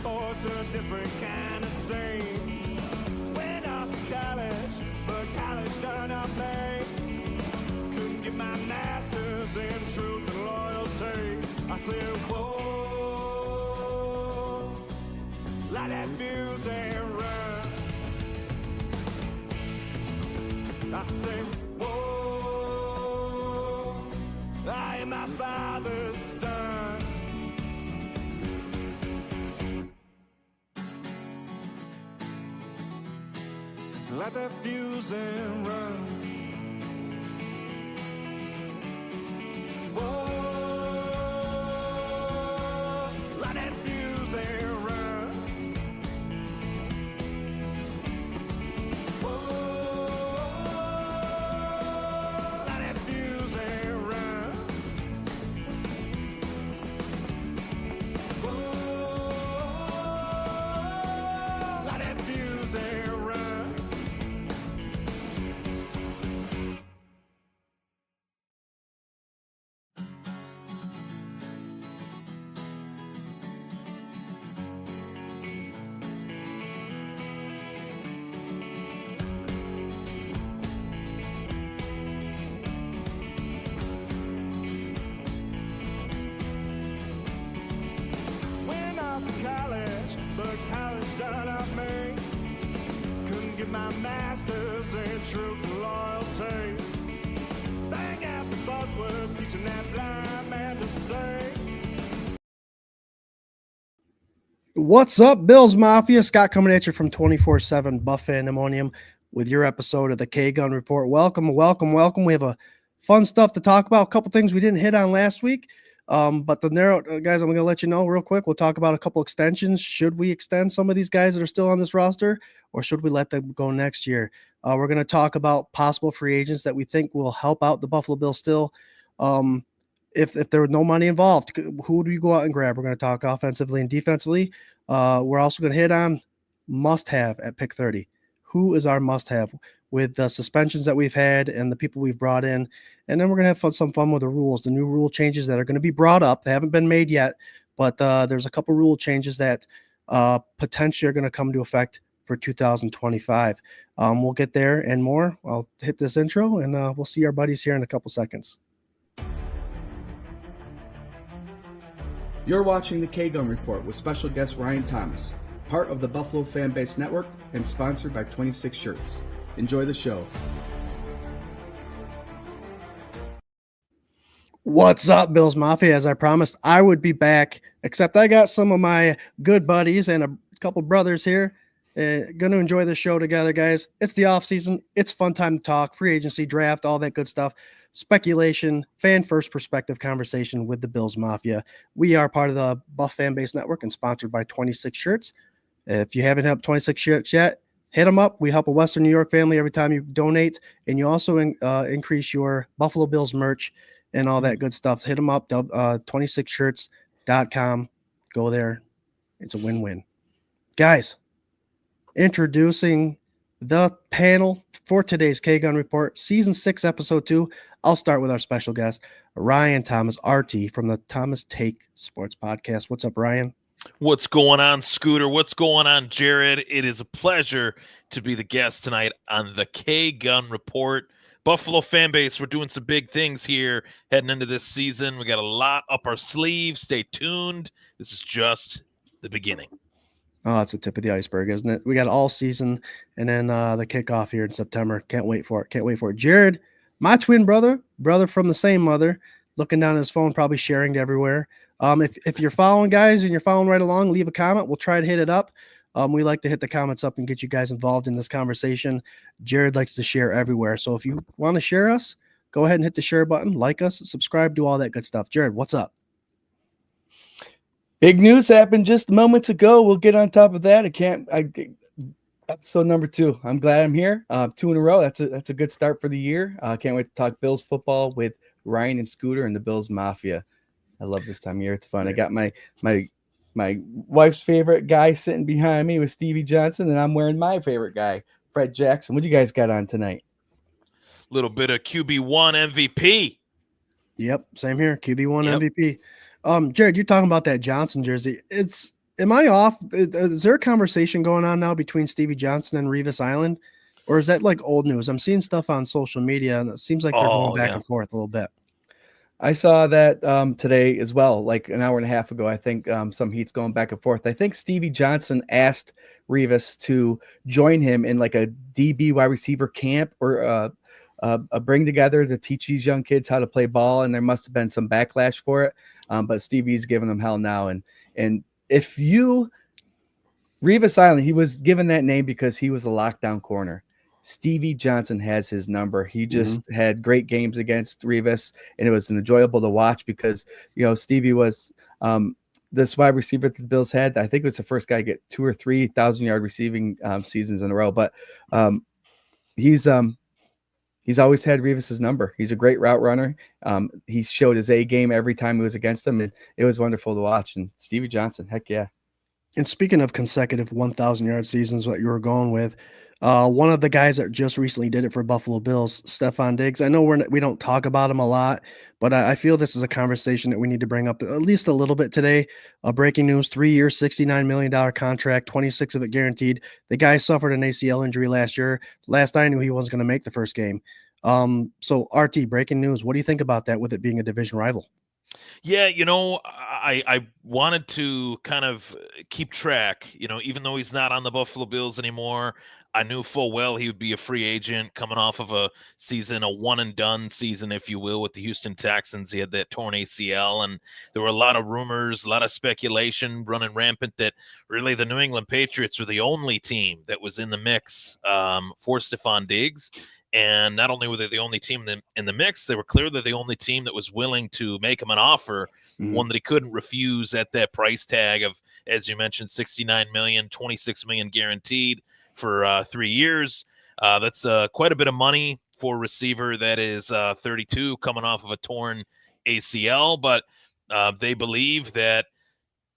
Oh, it's a different kind of scene. Went off to college, but college done up me. Couldn't get my master's in truth and loyalty. I said, whoa, light that fuse and run. I said, whoa, I am my father's son. Light that fuse and run. Whoa, light that fuse and run. Whoa, light that fuse and run. Whoa, light that fuse and run. Went off to college, but college done up me. Couldn't get my master's in truth and loyalty. Bang out the buzzword, teaching that blind man to say. What's up, Bills Mafia? Scott coming at you from 24/7 Buff Pandemonium with your episode of the K-Gun Report. Welcome. We have a fun stuff to talk about. A couple things we didn't hit on last week. But the narrow guys, I'm going to let you know real quick. We'll talk about a couple extensions. Should we extend some of these guys that are still on this roster, or should we let them go next year? We're going to talk about possible free agents that we think will help out the Buffalo Bills still. If there was no money involved, who do you go out and grab? We're going to talk offensively and defensively. We're also going to hit on must-have at pick 30. Who is our must-have with the suspensions that we've had and the people we've brought in? And then we're going to have some fun with the rules, the new rule changes that are going to be brought up. They haven't been made yet, but there's a couple rule changes that potentially are going to come into effect for 2025. We'll get there and more. I'll hit this intro, and we'll see our buddies here in a couple seconds. You're watching the K-Gun Report with special guest Ryan Thomas, part of the Buffalo Fan Base Network and sponsored by 26 Shirts. Enjoy the show. What's up, Bills Mafia? As I promised, I would be back, except I got some of my good buddies and a couple brothers here. Going to enjoy the show together, guys. It's the off season. It's fun time to talk, free agency, draft, all that good stuff. Speculation, fan first perspective conversation with the Bills Mafia. We are part of the Buff Fan Base Network and sponsored by 26 Shirts. If you haven't helped 26 Shirts yet, hit them up. We help a Western New York family every time you donate, and you also increase your Buffalo Bills merch and all that good stuff. Hit them up, 26shirts.com. Go there. It's a win-win. Guys, introducing the panel for today's K-Gun Report, Season 6, Episode 2. I'll start with our special guest, Ryan Thomas, RT, from the Thomas Take Sports Podcast. What's up, Ryan? What's going on, Scooter? What's going on, Jarrod? It is a pleasure to be the guest tonight on the K-Gun Report. Buffalo fan base, we're doing some big things here heading into this season. We got a lot up our sleeve. Stay tuned. This is just the beginning. Oh, it's the tip of the iceberg, isn't it? We got all season and then the kickoff here in September. Can't wait for it. Jarrod, my twin brother from the same mother, looking down at his phone, probably sharing to everywhere. If you're following, guys, and you're following right along, leave a comment. We'll try to hit it up. We like to hit the comments up and get you guys involved in this conversation. Jarrod likes to share everywhere. So if you want to share us, go ahead and hit the share button, like us, subscribe, do all that good stuff. Jarrod, what's up? Big news happened just moments ago. We'll get on top of that. Episode number 2. I'm glad I'm here. 2 in a row. That's a good start for the year. Can't wait to talk Bills football with Ryan and Scooter and the Bills Mafia. I love this time of year. It's fun. I got my wife's favorite guy sitting behind me with Stevie Johnson, and I'm wearing my favorite guy, Fred Jackson. What do you guys got on tonight? Little bit of QB1 MVP. Yep, same here. QB1 MVP. Jarrod, you're talking about that Johnson jersey. It's am I off? Is there a conversation going on now between Stevie Johnson and Revis Island, or is that like old news? I'm seeing stuff on social media, and it seems like they're going back and forth a little bit. I saw that today as well, like an hour and a half ago. I think some heat's going back and forth. I think Stevie Johnson asked Revis to join him in like a DB wide receiver camp or a bring together to teach these young kids how to play ball, and there must have been some backlash for it. But Stevie's giving them hell now. And if you Revis Island, he was given that name because he was a lockdown corner. Stevie Johnson has his number. He just had great games against Revis, and it was enjoyable to watch because, Stevie was this wide receiver that the Bills had. I think it was the first guy to get 2,000 or 3,000 yard receiving seasons in a row. But he's always had Revis's number. He's a great route runner. He showed his A game every time he was against him, and it was wonderful to watch. And Stevie Johnson, heck yeah. And speaking of consecutive 1,000 yard seasons, what you were going with, one of the guys that just recently did it for Buffalo Bills, Stefon Diggs. I know we don't talk about him a lot, but I feel this is a conversation that we need to bring up at least a little bit today. Breaking news: 3 years, $69 million contract, 26 of it guaranteed. The guy suffered an ACL injury last year. Last I knew, he wasn't going to make the first game. So RT, breaking news. What do you think about that with it being a division rival? Yeah, I wanted to kind of keep track, even though he's not on the Buffalo Bills anymore. I knew full well he would be a free agent coming off of a season, a one and done season, if you will, with the Houston Texans. He had that torn ACL, and there were a lot of rumors, a lot of speculation running rampant that really the New England Patriots were the only team that was in the mix for Stefon Diggs. And not only were they the only team in the mix, they were clearly the only team that was willing to make him an offer, one that he couldn't refuse at that price tag of, as you mentioned, $69 million, $26 million guaranteed for 3 years. That's quite a bit of money for a receiver that is 32, coming off of a torn ACL. But they believe that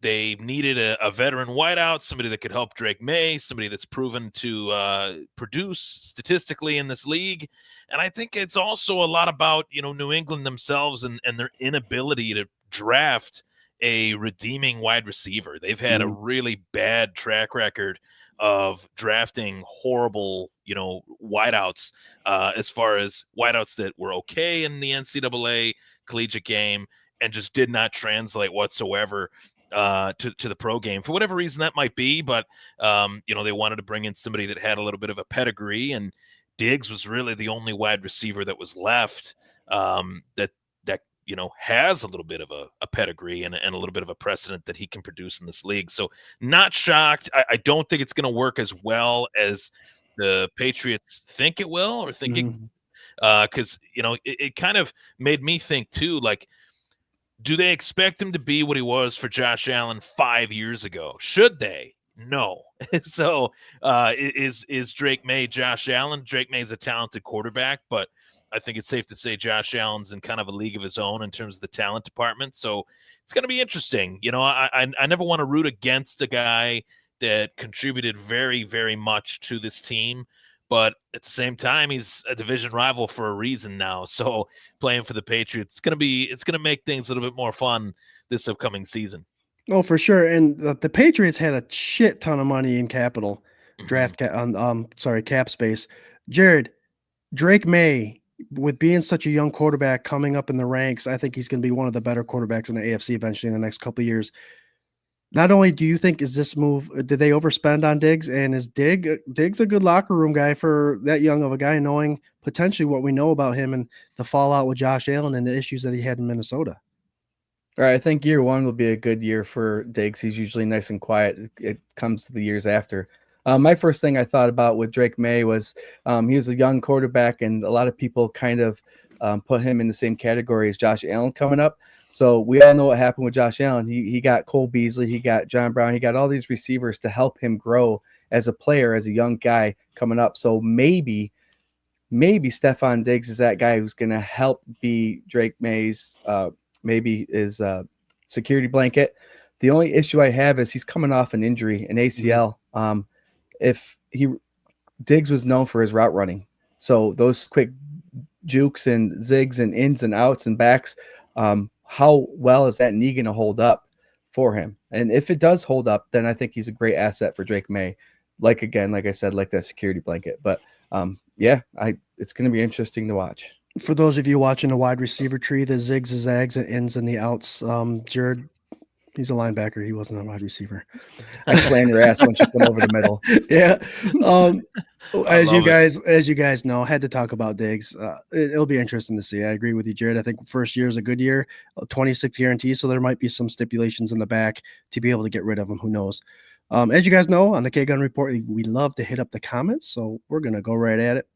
they needed a veteran wideout, somebody that could help Drake May, somebody that's proven to produce statistically in this league. And I think it's also a lot about, New England themselves and their inability to draft a redeeming wide receiver. They've had a really bad track record of drafting horrible, wideouts, as far as wideouts that were okay in the NCAA collegiate game and just did not translate whatsoever to the pro game for whatever reason that might be. But, they wanted to bring in somebody that had a little bit of a pedigree, and Diggs was really the only wide receiver that was left that has a little bit of a pedigree and a little bit of a precedent that he can produce in this league. So not shocked. I don't think it's going to work as well as the Patriots think it will, or think it, because, it kind of made me think too, like, do they expect him to be what he was for Josh Allen 5 years ago? Should they? No. So is Drake May Josh Allen? Drake May is a talented quarterback, but I think it's safe to say Josh Allen's in kind of a league of his own in terms of the talent department. So it's going to be interesting. I never want to root against a guy that contributed very, very much to this team. But at the same time, he's a division rival for a reason now. So playing for the Patriots, it's going to make things a little bit more fun this upcoming season. Oh, for sure. And the Patriots had a shit ton of money in capital cap space. Jarrod, Drake May, with being such a young quarterback coming up in the ranks, I think he's going to be one of the better quarterbacks in the AFC eventually in the next couple of years. Not only do you think is this move, did they overspend on Diggs, and is Diggs a good locker room guy for that young of a guy, knowing potentially what we know about him and the fallout with Josh Allen and the issues that he had in Minnesota? All right, I think year one will be a good year for Diggs. He's usually nice and quiet. It comes to the years after. My first thing I thought about with Drake May was he was a young quarterback, and a lot of people kind of put him in the same category as Josh Allen coming up. So we all know what happened with Josh Allen. He got Cole Beasley, he got John Brown, he got all these receivers to help him grow as a player, as a young guy coming up. So maybe Stefon Diggs is that guy who's going to help be Drake May's maybe his security blanket. The only issue I have is he's coming off an injury, an ACL. Diggs was known for his route running. So those quick jukes and zigs and ins and outs and backs, how well is that knee going to hold up for him. And if it does hold up, then I think he's a great asset for Drake May. Like I said, like that security blanket. But it's going to be interesting to watch. For those of you watching the wide receiver tree, the zigs, the zags, and ins and the outs, Jarrod, he's a linebacker. He wasn't a wide receiver. I slam your ass once you come over the middle. Yeah. As you love guys know, I had to talk about Diggs. It'll be interesting to see. I agree with you, Jarrod. I think first year is a good year, 26 guarantees. So there might be some stipulations in the back to be able to get rid of them. Who knows? As you guys know, on the K Gun Report, we love to hit up the comments. So we're going to go right at it.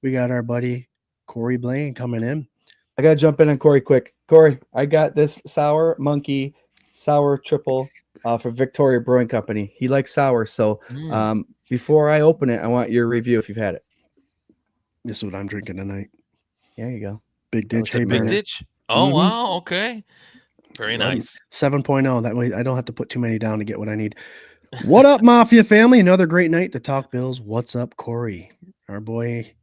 We got our buddy Corey Blaine coming in. I got to jump in on Corey quick. Corey, I got this sour monkey, sour triple for Victoria Brewing Company. He likes sour. So before I open it, I want your review if you've had it. This is what I'm drinking tonight. There you go. Big Ditch. Big Ditch. Oh, wow. Okay. Very nice. 7.0. That way I don't have to put too many down to get what I need. What up, Mafia family? Another great night to talk Bills. What's up, Corey? Our boy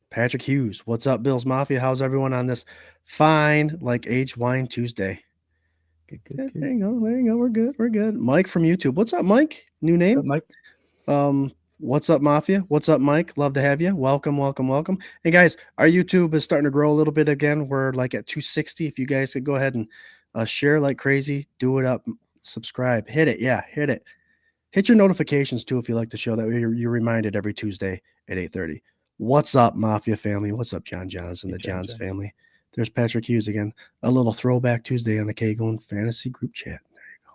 Patrick Hughes. What's up, Bills Mafia? How's everyone on this fine, like aged wine Tuesday? Good. There you go. We're good. Mike from YouTube. What's up, Mike? New name? What's up, Mike? What's up, Mafia? What's up, Mike? Love to have you. Welcome. Hey, guys, our YouTube is starting to grow a little bit again. We're like at 260. If you guys could go ahead and share like crazy, do it up, subscribe, hit it. Yeah, hit it. Hit your notifications, too, if you like the show. That way you're reminded every Tuesday at 8:30. What's up, Mafia family? What's up, John Johnson, the Johns family? There's Patrick Hughes again. A little throwback Tuesday on the K-Gun Fantasy group chat. There you go.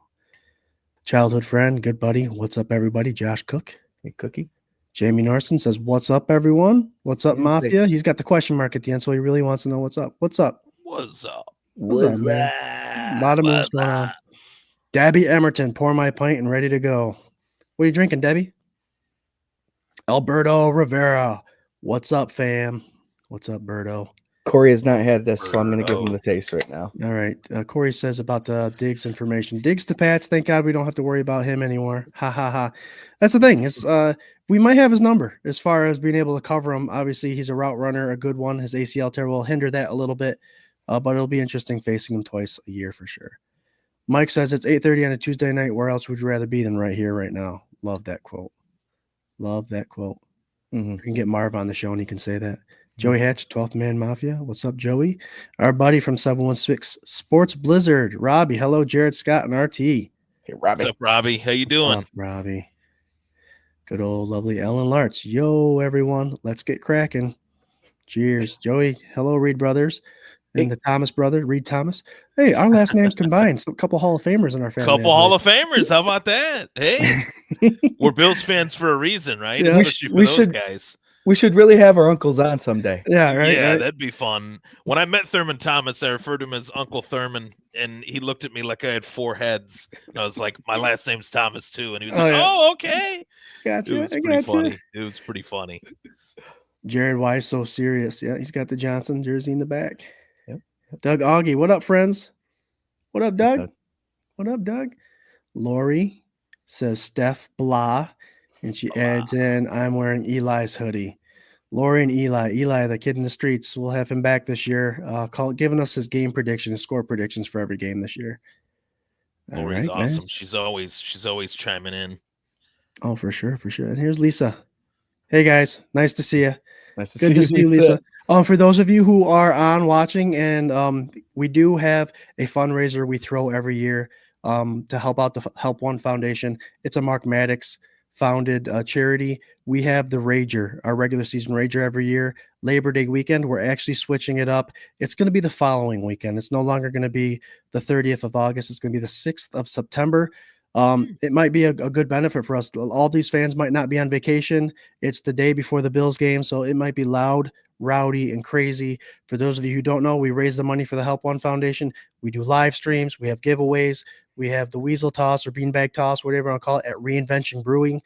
Childhood friend, good buddy. What's up, everybody? Josh Cook. Hey, Cookie. Jamie Norson says, what's up, everyone? What's up, Mafia? He's got the question mark at the end, so he really wants to know what's up. What's up? What's up? What's up, man? A lot of moves going on. Debbie Emerton, pour my pint and ready to go. What are you drinking, Debbie? Alberto Rivera. What's up, fam? What's up, Berto? Corey has not had this, so I'm going to give him the taste right now. All right. Corey says about the Diggs information. Diggs to Pats. Thank God we don't have to worry about him anymore. Ha, ha, ha. That's the thing. Is we might have his number as far as being able to cover him. Obviously, he's a route runner, a good one. His ACL tear will hinder that a little bit, but it'll be interesting facing him twice a year for sure. Mike says it's 8:30 on a Tuesday night. Where else would you rather be than right here, right now? Love that quote. Mm-hmm. You can get Marv on the show and he can say that. Joey Hatch, 12th Man Mafia. What's up, Joey? Our buddy from 716 Sports Blizzard, Robbie. Hello, Jarrod, Scott, and RT. Hey, Robbie. What's up, Robbie? How you doing? Robbie. Good old lovely Ellen Lartz. Yo, everyone. Let's get cracking. Cheers. Joey. Hello, Reed Brothers. And the Thomas brother, Reed Thomas. Hey, our last names combined. So a couple Hall of Famers in our family. Couple Hall of Famers. How about that? Hey, we're Bills fans for a reason, right? Yeah. We should really have our uncles on someday. Yeah, right. Yeah, right. that'd be fun. When I met Thurman Thomas, I referred to him as Uncle Thurman, and he looked at me like I had 4 heads. And I was like, my last name's Thomas, too. And he was like, oh, okay. Gotcha. It was pretty funny. It was pretty funny. Jarrod, why so serious? Yeah, he's got the Johnson jersey in the back. Yep. Doug Augie, what up, friends? What up, Doug? What up, Doug? Lori says Steph blah, and she adds in, I'm wearing Eli's hoodie. Lori and Eli, the kid in the streets, we'll have him back this year, giving us his game predictions, score predictions for every game this year. Lori's right, awesome. guys. She's always chiming in. Oh, for sure. And here's Lisa. Hey, guys. Nice to see you. Nice to Good to see you, Lisa. For those of you who are on watching, and we do have a fundraiser we throw every year to help out the Help One Foundation. It's a Mark Maddox founded charity. We have the Rager, our regular season Rager every year. Labor Day weekend, we're actually switching it up. It's going to be the following weekend. It's no longer going to be the 30th of August. It's going to be the 6th of September. It might be a good benefit for us. All these fans might not be on vacation. It's the day before the Bills game, so it might be loud, rowdy, and crazy. For those of you who don't know, we raise the money for the Help One Foundation. We do live streams. We have giveaways. We have the Weasel Toss or Beanbag Toss, whatever you want to call it, at Reinvention Brewing.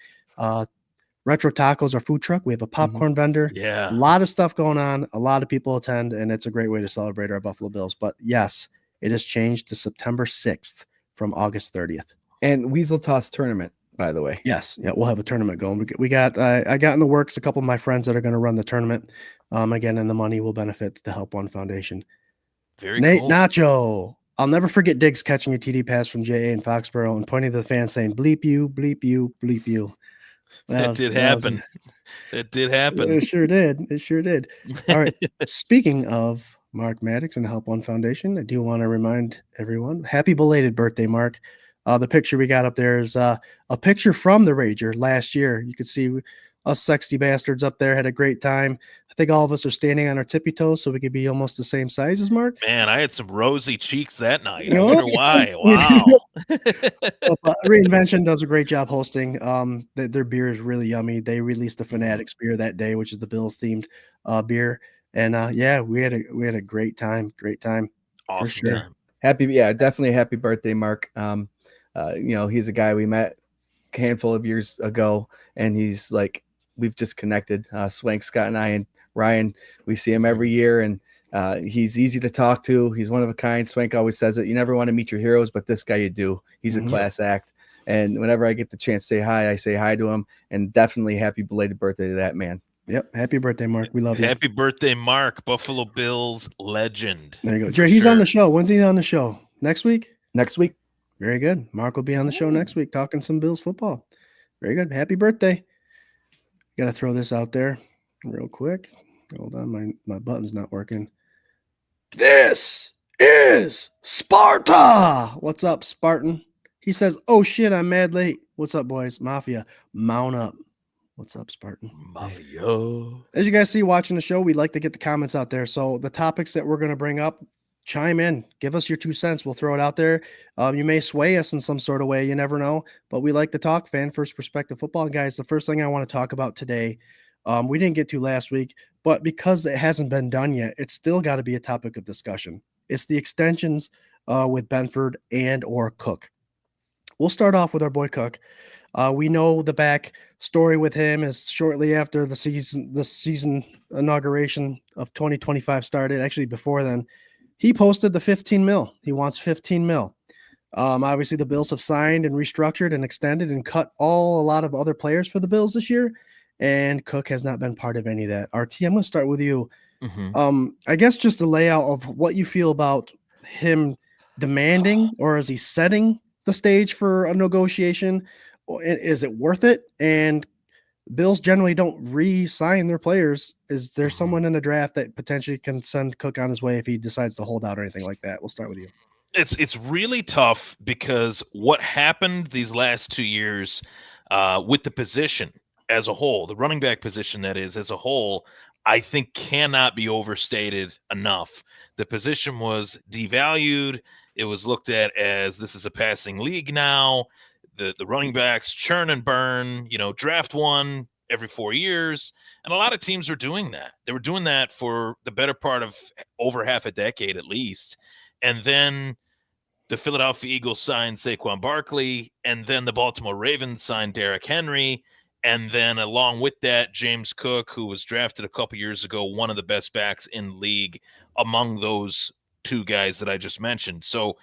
Retro Tacos, our food truck. We have a popcorn vendor. Yeah. A lot of stuff going on. A lot of people attend, and it's a great way to celebrate our Buffalo Bills. But yes, it has changed to September 6th from August 30th. And Weasel Toss tournament, by the way. Yes. Yeah, we'll have a tournament going. We got I got in the works a couple of my friends that are going to run the tournament. Again, and the money will benefit the Help One Foundation. Very Nate cool. Nacho. I'll never forget Diggs catching a TD pass from J.A. in Foxborough and pointing to the fans saying, bleep you, bleep you, bleep you. It did happen. It did happen. It sure did. It sure did. All right. Speaking of Mark Maddox and the Help One Foundation, I do want to remind everyone, happy belated birthday, Mark. The picture we got up there is a picture from the Rager last year. You could see us sexy bastards up there had a great time. I think all of us are standing on our tippy toes so we could be almost the same size as Mark. Man, I had some rosy cheeks that night. I wonder why. Wow. Reinvention does a great job hosting. Their beer is really yummy. They released the Fanatics beer that day, which is the Bills themed beer. And yeah, we had a great time. Great time. Awesome for sure. time. Definitely happy birthday, Mark. He's a guy we met a handful of years ago, and he's like, we've just connected. Swank, Scott, and I, and Ryan, we see him every year, and he's easy to talk to. He's one of a kind. Swank always says it. You never want to meet your heroes, but this guy you do. He's a class act. And whenever I get the chance to say hi, I say hi to him. And definitely happy belated birthday to that man. Yep. Happy birthday, Mark. We love you. Happy birthday, Mark. Buffalo Bills legend. There you go. Jared, he's on the show. When's he on the show? Next week? Next week. Very good. Mark will be on the show next week talking some Bills football. Very good. Happy birthday. Got to throw this out there real quick. Hold on. My button's not working. This is Sparta. What's up, Spartan? He says, oh, shit, I'm mad late. What's up, boys? Mafia. Mount up. What's up, Spartan? Mafia. As you guys see watching the show, we like to get the comments out there. So the topics that we're going to bring up, chime in. Give us your 2 cents. We'll throw it out there. You may sway us in some sort of way. You never know. But we like to talk fan first perspective football. Guys, the first thing I want to talk about today, we didn't get to last week, but because it hasn't been done yet, it's still got to be a topic of discussion. It's the extensions with Benford and or Cook. We'll start off with our boy Cook. We know the back story with him is shortly after the season inauguration of 2025 started. Actually, before then, he posted the 15 mil. He wants 15 mil. Obviously, the Bills have signed and restructured and extended and cut a lot of other players for the Bills this year. And Cook has not been part of any of that. RT, I'm going to start with you. I guess just a layout of what you feel about him demanding, or is he setting the stage for a negotiation? Is it worth it? And Bills generally don't re-sign their players. Is there someone in the draft that potentially can send Cook on his way if he decides to hold out or anything like that? We'll start with you. It's really tough because what happened these last 2 years with the position as a whole, the running back position that is as a whole, I think cannot be overstated enough. The position was devalued. It was looked at as this is a passing league now. The running backs churn and burn, draft one every 4 years. And a lot of teams are doing that. They were doing that for the better part of over half a decade at least. And then the Philadelphia Eagles signed Saquon Barkley, and then the Baltimore Ravens signed Derrick Henry. And then along with that, James Cook, who was drafted a couple years ago, one of the best backs in the league among those 2 guys that I just mentioned. So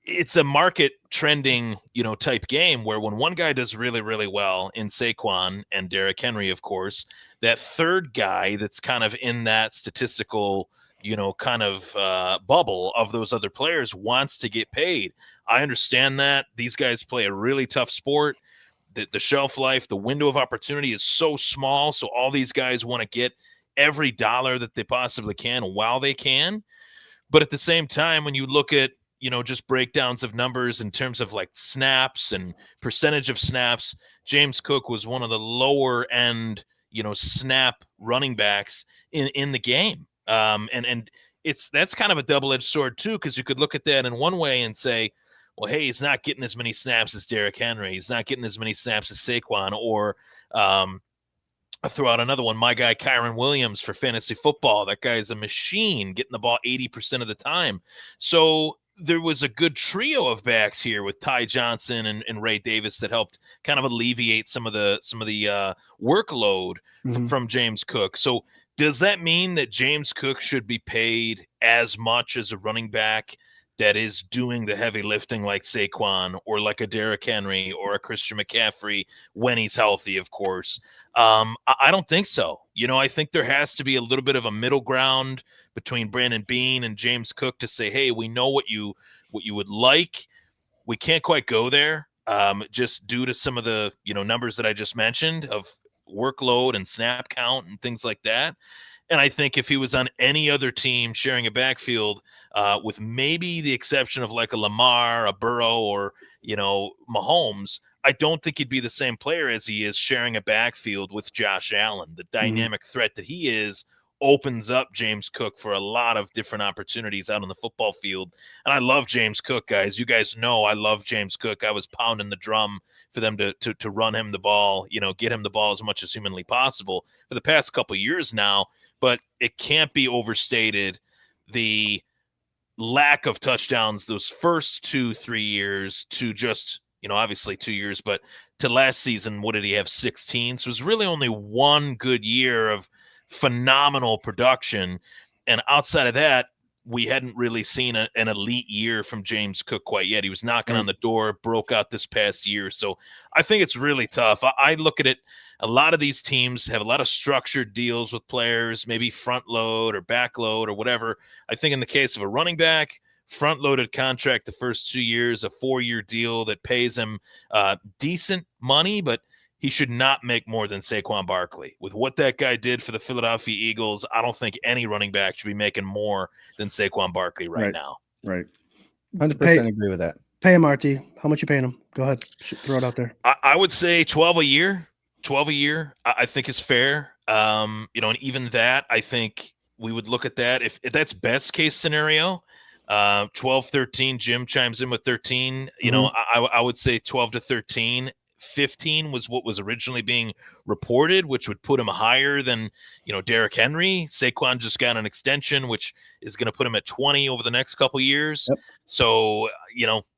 it's a market trending, type game where when one guy does really, really well in Saquon and Derrick Henry, of course, that third guy that's kind of in that statistical, bubble of those other players wants to get paid. I understand that. These guys play a really tough sport. The shelf life, the window of opportunity is so small. So all these guys want to get every dollar that they possibly can while they can. But at the same time, when you look at, just breakdowns of numbers in terms of like snaps and percentage of snaps, James Cook was one of the lower end, snap running backs in the game. And that's kind of a double-edged sword too, because you could look at that in one way and say, well, hey, he's not getting as many snaps as Derrick Henry. He's not getting as many snaps as Saquon. Or I'll throw out another one. My guy, Kyron Williams, for fantasy football. That guy's a machine, getting the ball 80% of the time. So there was a good trio of backs here with Ty Johnson and Ray Davis that helped kind of alleviate some of the workload from James Cook. So does that mean that James Cook should be paid as much as a running back that is doing the heavy lifting like Saquon or like a Derrick Henry or a Christian McCaffrey when he's healthy, of course? I don't think so. I think there has to be a little bit of a middle ground between Brandon Beane and James Cook to say, hey, we know what you what you would like. We can't quite go there, just due to some of the numbers that I just mentioned of workload and snap count and things like that. And I think if he was on any other team sharing a backfield, with maybe the exception of like a Lamar, a Burrow, or Mahomes, I don't think he'd be the same player as he is sharing a backfield with Josh Allen. The dynamic threat that he is opens up James Cook for a lot of different opportunities out on the football field. And I love James Cook, guys. You guys know I love James Cook. I was pounding the drum for them to run him the ball, get him the ball as much as humanly possible for the past couple of years now. But it can't be overstated the lack of touchdowns those first 2-3 years to just obviously 2 years, but to last season, what did he have? 16. So it was really only one good year of phenomenal production. And outside of that, we hadn't really seen an elite year from James Cook quite yet. He was knocking on the door, broke out this past year. So I think it's really tough. I look at it, a lot of these teams have a lot of structured deals with players, maybe front load or back load or whatever. I think in the case of a running back, front loaded contract the first 2 years, a 4-year deal that pays him decent money, but he should not make more than Saquon Barkley. With what that guy did for the Philadelphia Eagles, I don't think any running back should be making more than Saquon Barkley right now. Right. 100% agree with that. Pay him, RT. How much you paying him? Go ahead. Throw it out there. I would say 12 a year. 12 a year, I think is fair. And even that, I think we would look at that. If that's best case scenario, 12, 13, Jim chimes in with 13. I would say 12 to 13. 15 was what was originally being reported, which would put him higher than, Derrick Henry. Saquon just got an extension, which is going to put him at 20 over the next couple years. Yep. So,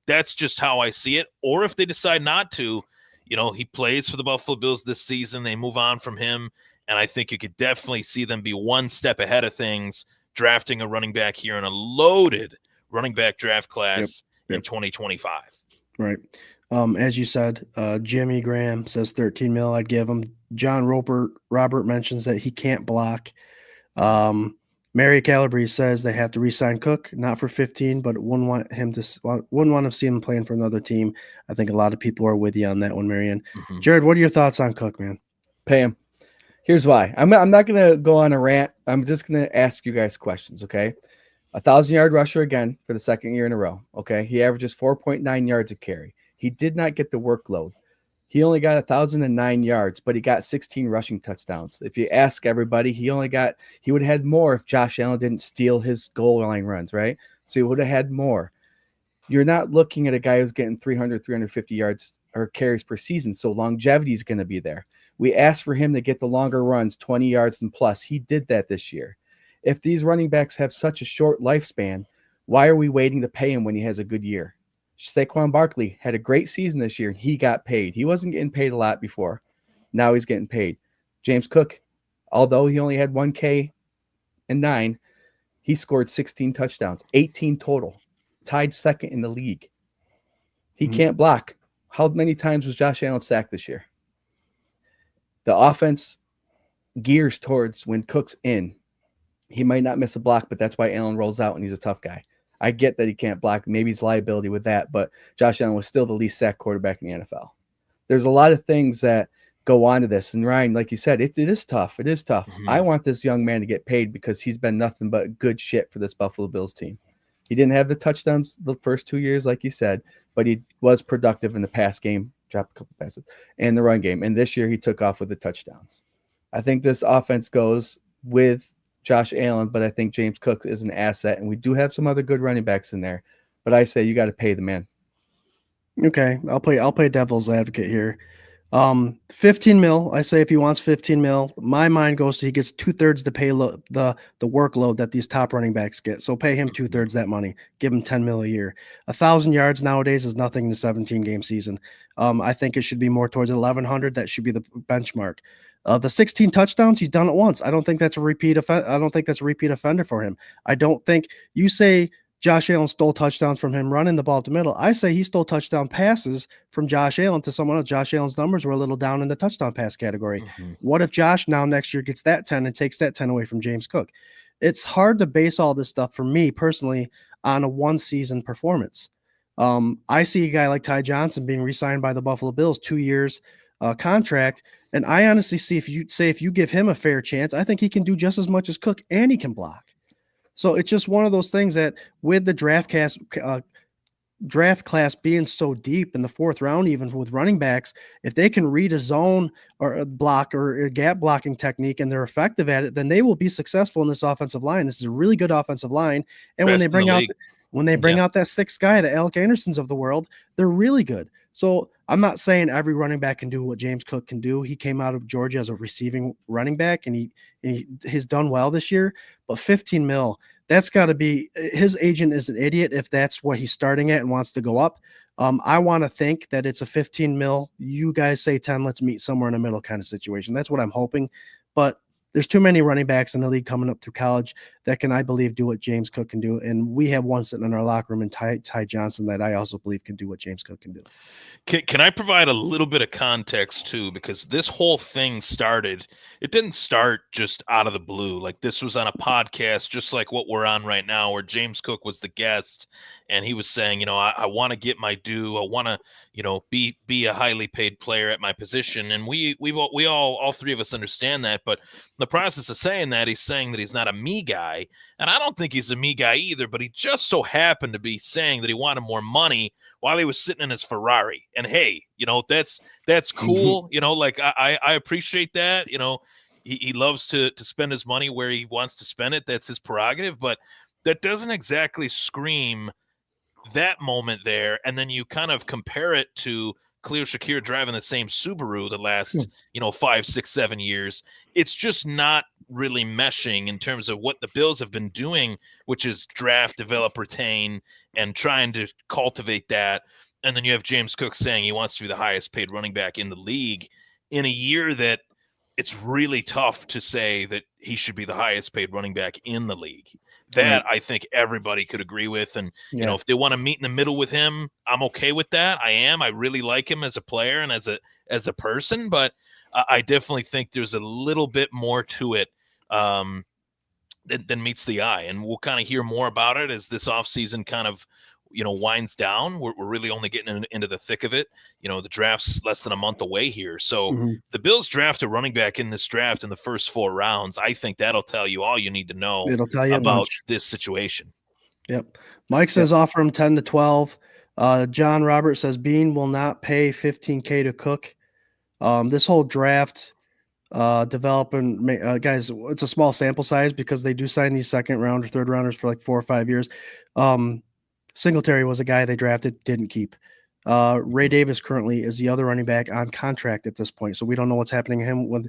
that's just how I see it. Or if they decide not to, he plays for the Buffalo Bills this season, they move on from him. And I think you could definitely see them be one step ahead of things, drafting a running back here in a loaded running back draft class in 2025. Right. As you said, Jimmy Graham says 13 mil. I'd give him. John Robert mentions that he can't block. Mary Calabrese says they have to re-sign Cook, not for 15, but wouldn't want to see him playing for another team. I think a lot of people are with you on that one, Marianne. Jarrod, what are your thoughts on Cook, man? Pay him. Here's why. I'm not going to go on a rant. I'm just going to ask you guys questions, okay? 1,000-yard rusher again for the second year in a row, okay? He averages 4.9 yards a carry. He did not get the workload. He only got 1,009 yards, but he got 16 rushing touchdowns. If you ask everybody, he would have had more if Josh Allen didn't steal his goal line runs, right? So he would have had more. You're not looking at a guy who's getting 300, 350 yards or carries per season, so longevity is going to be there. We asked for him to get the longer runs, 20 yards and plus. He did that this year. If these running backs have such a short lifespan, why are we waiting to pay him when he has a good year? Saquon Barkley had a great season this year. He got paid. He wasn't getting paid a lot before. Now he's getting paid. James Cook, although he only had 1K and 9, he scored 16 touchdowns, 18 total, tied second in the league. He can't block. How many times was Josh Allen sacked this year? The offense gears towards when Cook's in. He might not miss a block, but that's why Allen rolls out and he's a tough guy. I get that he can't block. Maybe he's liability with that, but Josh Allen was still the least sacked quarterback in the NFL. There's a lot of things that go on to this. And Ryan, like you said, it is tough. It is tough. I want this young man to get paid because he's been nothing but good shit for this Buffalo Bills team. He didn't have the touchdowns the first 2 years, like you said, but he was productive in the pass game, dropped a couple passes, and the run game. And this year he took off with the touchdowns. I think this offense goes with Josh Allen, but I think James Cook is an asset, and we do have some other good running backs in there. But I say you got to pay the man. Okay, I'll play devil's advocate here. 15 mil. I say if he wants 15 mil, my mind goes to he gets 2/3 to pay the workload that these top running backs get. So pay him 2/3 that money. Give him 10 mil a year. 1,000 yards nowadays is nothing in a 17-game season. I think it should be more towards 1,100. That should be the benchmark. The 16 touchdowns, he's done it once. I don't think that's a repeat offender for him. I don't think you say Josh Allen stole touchdowns from him running the ball up the middle. I say he stole touchdown passes from Josh Allen to someone else. Josh Allen's numbers were a little down in the touchdown pass category. What if Josh now next year gets that 10 and takes that 10 away from James Cook? It's hard to base all this stuff for me personally on a one-season performance. I see a guy like Ty Johnson being re-signed by the Buffalo Bills, 2 years contract, and I honestly see if you give him a fair chance, I think he can do just as much as Cook, and he can block. So it's just one of those things that with the draft class being so deep in the fourth round, even with running backs, if they can read a zone or a block or a gap blocking technique and they're effective at it, then they will be successful in this offensive line. This is a really good offensive line. And when they bring out that sixth guy, the Alec Andersons of the world, they're really good. So I'm not saying every running back can do what James Cook can do. He came out of Georgia as a receiving running back, and he's done well this year. But 15 mil, that's got to be – his agent is an idiot if that's what he's starting at and wants to go up. I want to think that it's a 15 mil. You guys say 10, let's meet somewhere in the middle kind of situation. That's what I'm hoping. But there's too many running backs in the league coming up through college that can, I believe, do what James Cook can do. And we have one sitting in our locker room in Ty Johnson that I also believe can do what James Cook can do. Can I provide a little bit of context too? Because this whole thing it didn't start just out of the blue. Like, this was on a podcast, just like what we're on right now, where James Cook was the guest. And he was saying, I want to get my due. I want to, be a highly paid player at my position. And we all three of us understand that. But in the process of saying that, he's saying that he's not a me guy. And I don't think he's a me guy either, but he just so happened to be saying that he wanted more money while he was sitting in his Ferrari. And hey, that's cool. I appreciate that. He loves to spend his money where he wants to spend it. That's his prerogative, but that doesn't exactly scream that moment there. And then you kind of compare it to Khalil Shakir driving the same Subaru the last, 5, 6, 7 years. It's just not really meshing in terms of what the Bills have been doing, which is draft, develop, retain, and trying to cultivate that. And then you have James Cook saying he wants to be the highest paid running back in the league in a year that it's really tough to say that he should be the highest paid running back in the league. That I think everybody could agree with. And, if they want to meet in the middle with him, I'm okay with that. I really like him as a player and as a person, but I definitely think there's a little bit more to it than meets the eye. And we'll kind of hear more about it as this offseason kind of, winds down. We're really only getting into the thick of it. The draft's less than a month away here. So the Bills draft a running back in this draft in the first 4 rounds. I think that'll tell you all you need to know about this situation. Yep. Mike says offer him 10 to 12. John Robert says Bean will not pay $15K to Cook. This whole draft developing guys, it's a small sample size because they do sign these second round or third rounders for like 4 or 5 years. Singletary was a guy they drafted, didn't keep. Ray Davis currently is the other running back on contract at this point, so we don't know what's happening to him. When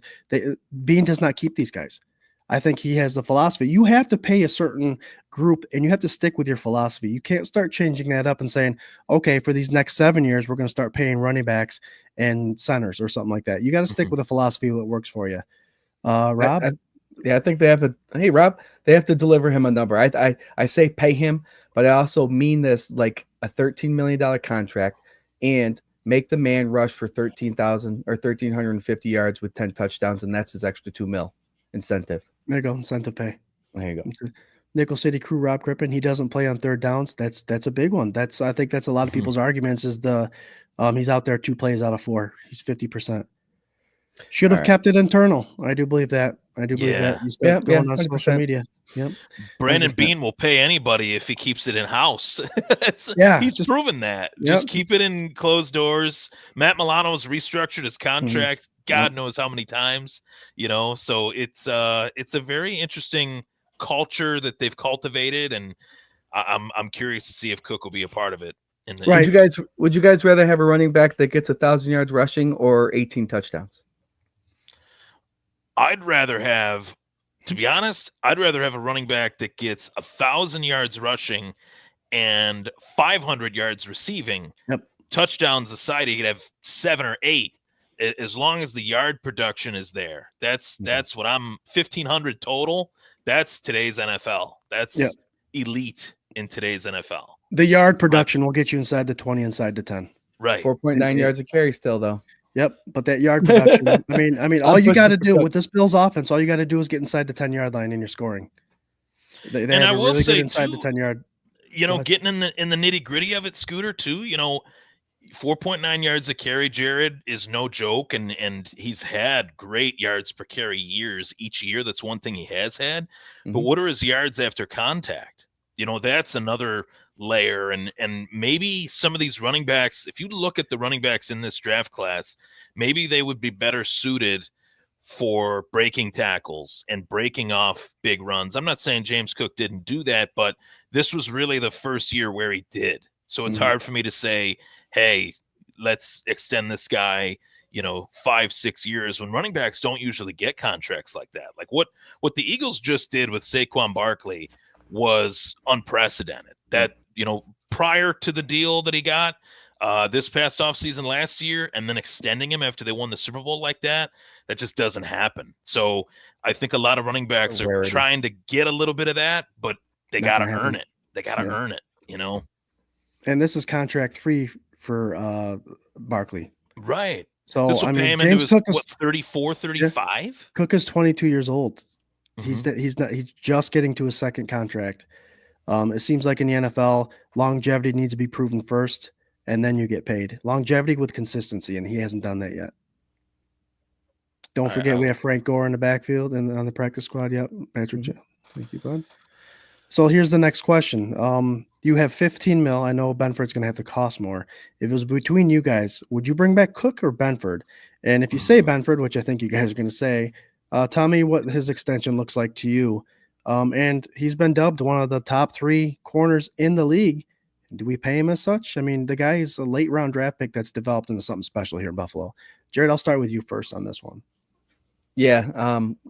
Bean does not keep these guys. I think he has the philosophy. You have to pay a certain group, and you have to stick with your philosophy. You can't start changing that up and saying, okay, for these next 7 years, we're going to start paying running backs and centers or something like that. You got to stick with a philosophy that works for you. Rob? I think they have to. Hey, Rob, they have to deliver him a number. I say pay him, but I also mean this like a $13 million contract and make the man rush for 13,000 or 1,350 yards with 10 touchdowns, and that's his extra $2 million incentive. There you go, incentive pay. There you go. Nickel City Crew, Rob Crippen, he doesn't play on third downs. That's a big one. I think that's a lot of people's arguments is he's out there 2 plays out of 4. He's 50%. Should have kept it internal. I do believe that. You start going on social media. Yep. Brandon 100%. Bean will pay anybody if he keeps it in house. He's proven that. Just keep it in closed doors. Matt Milano's restructured his contract. God knows how many times. So it's a very interesting culture that they've cultivated, and I'm curious to see if Cook will be a part of it. Would you guys rather have a running back that gets 1,000 yards rushing or 18 touchdowns? I'd rather have a running back that gets 1,000 yards rushing and 500 yards receiving. Yep. Touchdowns aside, he could have 7 or 8 as long as the yard production is there. That's what 1,500 total. That's today's NFL. That's elite in today's NFL. The yard production will get you inside the 20, inside the 10. Right. 4.9 yards a carry still, though. Yep, but that yard production, I mean, all you got to do with this Bills offense, all you got to do is get inside the 10-yard line and you're scoring. They have a really good inside the 10-yard. getting in the nitty gritty of it, Scooter, too, 4.9 yards a carry, Jarrod, is no joke, and he's had great yards per carry each year. That's one thing he has had. But what are his yards after contact? That's another layer, and maybe some of these running backs, if you look at the running backs in this draft class, maybe they would be better suited for breaking tackles and breaking off big runs. I'm not saying James Cook didn't do that, but this was really the first year where he did. So it's hard for me to say, hey, let's extend this guy, 5-6 years, when running backs don't usually get contracts like that. Like what the Eagles just did with Saquon Barkley was unprecedented. That, prior to the deal that he got this past offseason last year, and then extending him after they won the Super Bowl like that just doesn't happen. So I think a lot of running backs are trying to get a little bit of that, but they got to earn it. They got to earn it, And this is contract 3 for Barkley. Right. So this will pay him James Cook is 34, 35. Yeah. Cook is 22 years old. He's just getting to his second contract. It seems like in the NFL, longevity needs to be proven first, and then you get paid. Longevity with consistency, and he hasn't done that yet. Don't forget, we have Frank Gore in the backfield and on the practice squad. Yep, Patrick. Thank you, bud. So here's the next question. You have 15 mil. I know Benford's going to have to cost more. If it was between you guys, would you bring back Cook or Benford? And if you say Benford, which I think you guys are going to say, tell me what his extension looks like to you. And he's been dubbed one of the top 3 corners in the league. Do we pay him as such? I mean, the guy is a late round draft pick that's developed into something special here in Buffalo. Jarrod, I'll start with you first on this one. Yeah,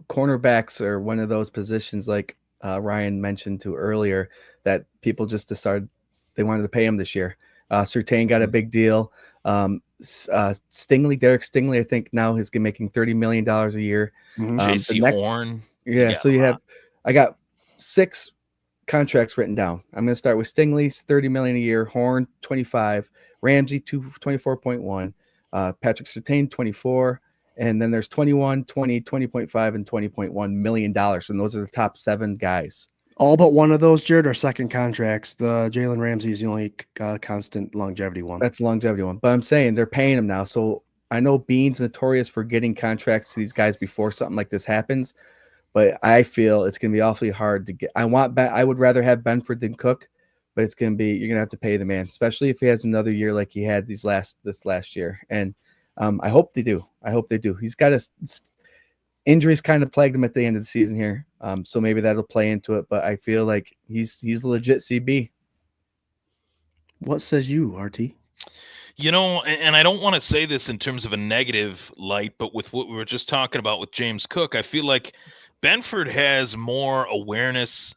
cornerbacks are one of those positions, like Ryan mentioned to earlier, that people just decided they wanted to pay him this year. Surtain got a big deal. Derek Stingley, I think now he's making $30 million a year. J.C. Horn. Yeah, so I got 6 contracts written down. I'm going to start with Stingley's $30 million a year, Horn 25, Ramsey 24.1, Patrick Surtain 24. And then there's 21, 20, 20.5, and $20.1 million. And those are the top 7 guys. All but one of those, Jarrod, are second contracts. The Jalen Ramsey is the only constant longevity one. That's the longevity one. But I'm saying they're paying him now. So I know Bean's notorious for getting contracts to these guys before something like this happens. But I feel it's going to be awfully hard to get. I would rather have Benford than Cook. But it's going to be, you're going to have to pay the man, especially if he has another year like he had this last year. And I hope they do. He's got injuries kind of plagued him at the end of the season here. So maybe that'll play into it. But I feel like he's a legit CB. What says you, RT? And I don't want to say this in terms of a negative light, but with what we were just talking about with James Cook, I feel like Benford has more awareness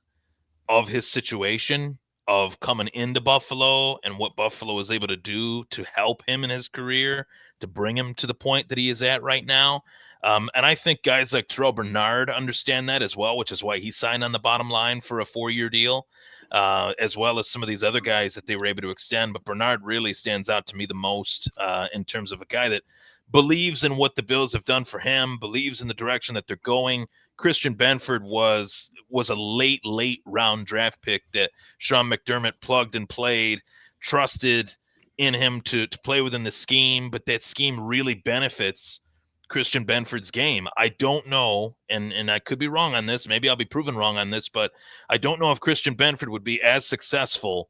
of his situation, of coming into Buffalo and what Buffalo was able to do to help him in his career, to bring him to the point that he is at right now. And I think guys like Terrell Bernard understand that as well, which is why he signed on the bottom line for a 4-year deal, as well as some of these other guys that they were able to extend. But Bernard really stands out to me the most in terms of a guy that believes in what the Bills have done for him, believes in the direction that they're going. Christian Benford was a late round draft pick that Sean McDermott plugged and played, trusted in him to play within the scheme, but that scheme really benefits Christian Benford's game. I don't know, and I could be wrong on this. Maybe I'll be proven wrong on this, but I don't know if Christian Benford would be as successful